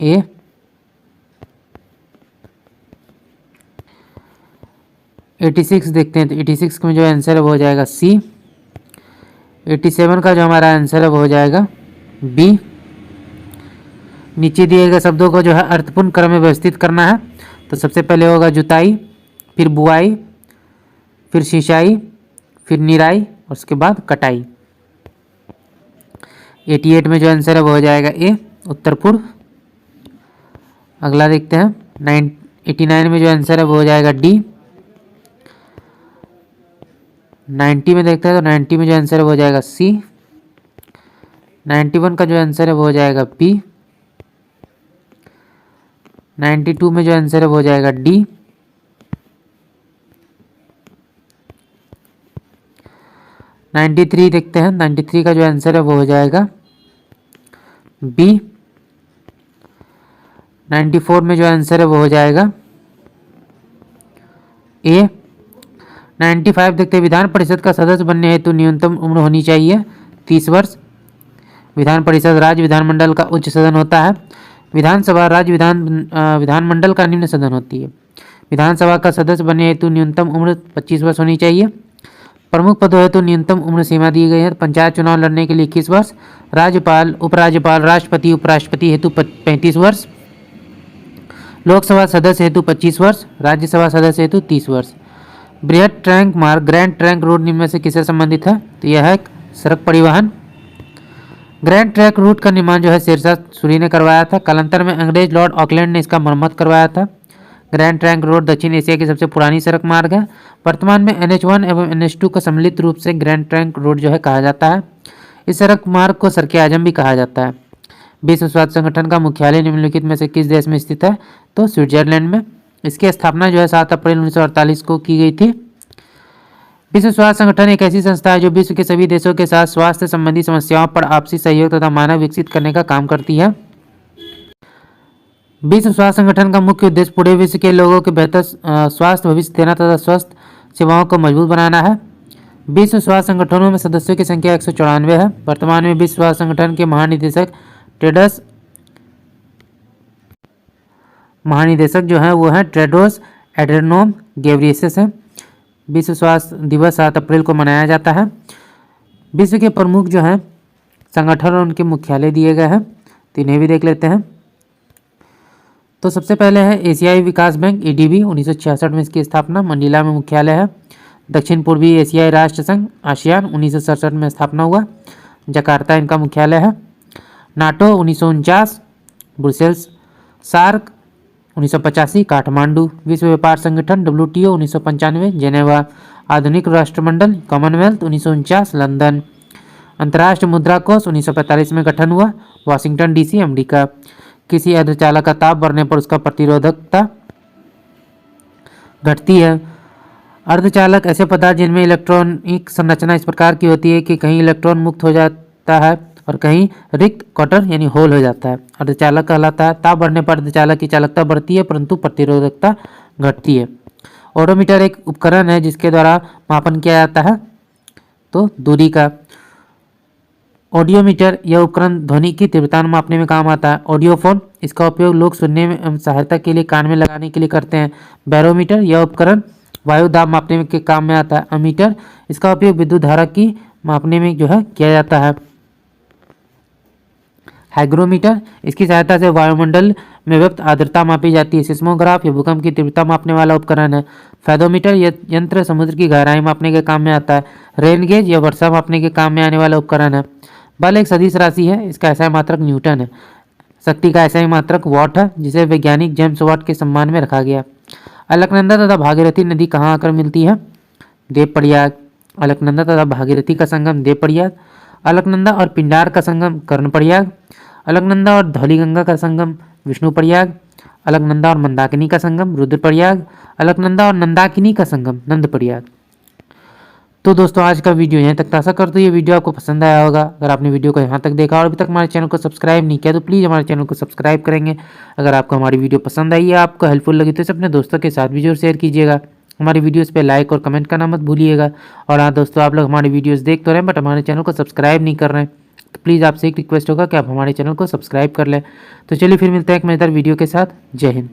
ए। 86 देखते हैं, तो 86 में जो आंसर है वो हो जाएगा सी। 87 का जो हमारा आंसर है वो हो जाएगा बी। नीचे दिए गए शब्दों को जो है अर्थपूर्ण क्रम में व्यवस्थित करना है। तो सबसे पहले होगा जुताई, फिर बुआई, फिर सिंचाई, फिर निराई और उसके बाद कटाई। 88 में जो आंसर है वो हो जाएगा ए, उत्तर पूर्व। अगला देखते हैं 89 में जो आंसर है वो हो जाएगा डी। 90 में देखते हैं, तो 90 में जो आंसर है वो हो जाएगा सी। 91 का जो आंसर है वो हो जाएगा बी। 92 में जो आंसर है वो हो जाएगा डी। 93 देखते हैं, 93 का जो आंसर है वो हो जाएगा बी। 94 में जो आंसर है वो हो जाएगा ए। 95 देखते हैं, विधान परिषद का सदस्य बनने हेतु न्यूनतम उम्र होनी चाहिए 30 वर्ष। विधान परिषद राज्य विधानमंडल का उच्च सदन होता है। विधानसभा राज्य विधानमंडल का निम्न सदन होती है। विधानसभा का सदस्य बनने हेतु न्यूनतम उम्र 25 वर्ष होनी चाहिए। प्रमुख पदों हेतु न्यूनतम उम्र सीमा दी गई है। पंचायत चुनाव लड़ने के लिए 21 वर्ष। राज्यपाल, उपराज्यपाल, राष्ट्रपति, उपराष्ट्रपति हेतु 35 वर्ष। लोकसभा सदस्य हेतु 25 वर्ष। राज्यसभा सदस्य हेतु 30 वर्ष। बृहद ट्रैंक मार्ग, ग्रैंड ट्रैंक रोड निम्न में से किससे संबंधित है? तो यह है सड़क परिवहन। ग्रैंड ट्रैंक रूट का निर्माण जो है शेरशाह सूरी ने करवाया था। कालांतर में अंग्रेज लॉर्ड ऑकलैंड ने इसका मरम्मत करवाया था। ग्रैंड ट्रैंक रोड दक्षिण एशिया की सबसे पुरानी सड़क मार्ग है। वर्तमान में NH1 एवं NH2 को सम्मिलित रूप से ग्रैंड ट्रैंक रोड जो है कहा जाता है। इस सड़क मार्ग को सड़क आजम भी कहा जाता है। विश्व स्वास्थ्य संगठन का मुख्यालय निम्नलिखित में से किस देश में स्थित है? तो स्विट्जरलैंड में। इसकी स्थापना जो है 7 अप्रैल 1948 को की गई थी। विश्व स्वास्थ्य संगठन एक ऐसी संस्था है जो विश्व के सभी देशों के साथ स्वास्थ्य संबंधी समस्याओं पर आपसी सहयोग तथा मानव विकसित करने का काम करती है। विश्व स्वास्थ्य संगठन का मुख्य उद्देश्य पूरे विश्व के लोगों के बेहतर स्वास्थ्य भविष्य देना तथा स्वास्थ्य सेवाओं को मजबूत बनाना है। विश्व स्वास्थ्य संगठनों में सदस्यों की संख्या 194 है। वर्तमान में विश्व स्वास्थ्य संगठन के महानिदेशक जो है वो है टेड्रोस एड्हेनोम घेब्रेयेसस है। विश्व स्वास्थ्य दिवस 7 अप्रैल को मनाया जाता है। विश्व के प्रमुख जो हैं संगठन और उनके मुख्यालय दिए गए हैं, तो इन्हें भी देख लेते हैं। तो सबसे पहले है एशियाई विकास बैंक ADB, 1966 में इसकी स्थापना। मनीला में मुख्यालय है। दक्षिण पूर्वी एशियाई राष्ट्र संघ ASEAN 1967 में स्थापना हुआ। जकार्ता इनका मुख्यालय है। NATO 1949, Brussels. सार्क 1985, काठमांडू। विश्व व्यापार संगठन WTO 1995, जेनेवा। आधुनिक राष्ट्रमंडल कॉमनवेल्थ 1949, लंदन। अंतर्राष्ट्रीय मुद्रा कोष 1945 में गठन हुआ, वाशिंगटन DC, अमेरिका। किसी अर्धचालक का ताप बढ़ने पर उसका प्रतिरोधकता घटती है। अर्धचालक ऐसे पदार्थ जिनमें इलेक्ट्रॉनिक संरचना इस प्रकार की होती है कि कहीं इलेक्ट्रॉन मुक्त हो जाता है और कहीं रिक्त क्वार्टर यानी होल हो जाता है, अर्धचालक कहलाता है। ताप बढ़ने पर अर्धचालक की चालकता बढ़ती है परंतु प्रतिरोधकता घटती है। ओडोमीटर एक उपकरण है जिसके द्वारा मापन किया जाता है तो दूरी का। ऑडियोमीटर यह उपकरण ध्वनि की तीव्रता मापने में काम आता है। ऑडियोफोन इसका उपयोग लोग सुनने में सहायता के लिए कान में लगाने के लिए करते हैं। बैरोमीटर यह उपकरण वायु दाब मापने के काम में आता है। अमीटर इसका उपयोग विद्युत धारा की मापने में जो है किया जाता है। हाइग्रोमीटर, इसकी सहायता से वायुमंडल में व्यक्त आर्द्रता मापी जाती है। सिस्मोग्राफ, ये भूकंप की तीव्रता मापने वाला उपकरण है। फेदोमीटर, यह यंत्र समुद्र की गहराई मापने के काम में आता है। रेन गेज, यह वर्षा मापने के काम में आने वाला उपकरण है। बल एक सदिश राशि है, इसका एसआई मात्रक न्यूटन है। शक्ति का एसआई मात्रक वॉट है, जिसे वैज्ञानिक जेम्स वॉट के सम्मान में रखा गया। अलकनंदा तथा भागीरथी नदी कहाँ आकर मिलती है? देवप्रयाग। अलकनंदा तथा भागीरथी का संगम देवप्रयाग। अलकनंदा और पिंडार का संगम कर्णप्रयाग। अलकनंदा और धौलीगंगा का संगम विष्णुप्रयाग। अलकनंदा और मंदाकिनी का संगम रुद्रप्रयाग। अलकनंदा और नंदाकिनी का संगम नंदप्रयाग। तो दोस्तों आज का वीडियो यहाँ तक था। आशा करता हूँ ये वीडियो आपको पसंद आया होगा। अगर आपने वीडियो को यहाँ तक देखा और अभी तक हमारे चैनल को सब्सक्राइब नहीं किया तो प्लीज़ हमारे चैनल को सब्सक्राइब करेंगे। अगर आपको हमारी वीडियो पसंद आई है, आपको हेल्पफुल लगी तो इसे अपने दोस्तों के साथ भी जरूर शेयर कीजिएगा। हमारी वीडियोस पे लाइक और कमेंट करना मत भूलिएगा। और हाँ दोस्तों, आप लोग हमारी वीडियोस देख तो रहे हैं बट हमारे चैनल को सब्सक्राइब नहीं कर रहे हैं, तो प्लीज़ आपसे एक रिक्वेस्ट होगा कि आप हमारे चैनल को सब्सक्राइब कर लें। तो चलिए फिर मिलते हैं एक मजेदार वीडियो के साथ। जय हिंद।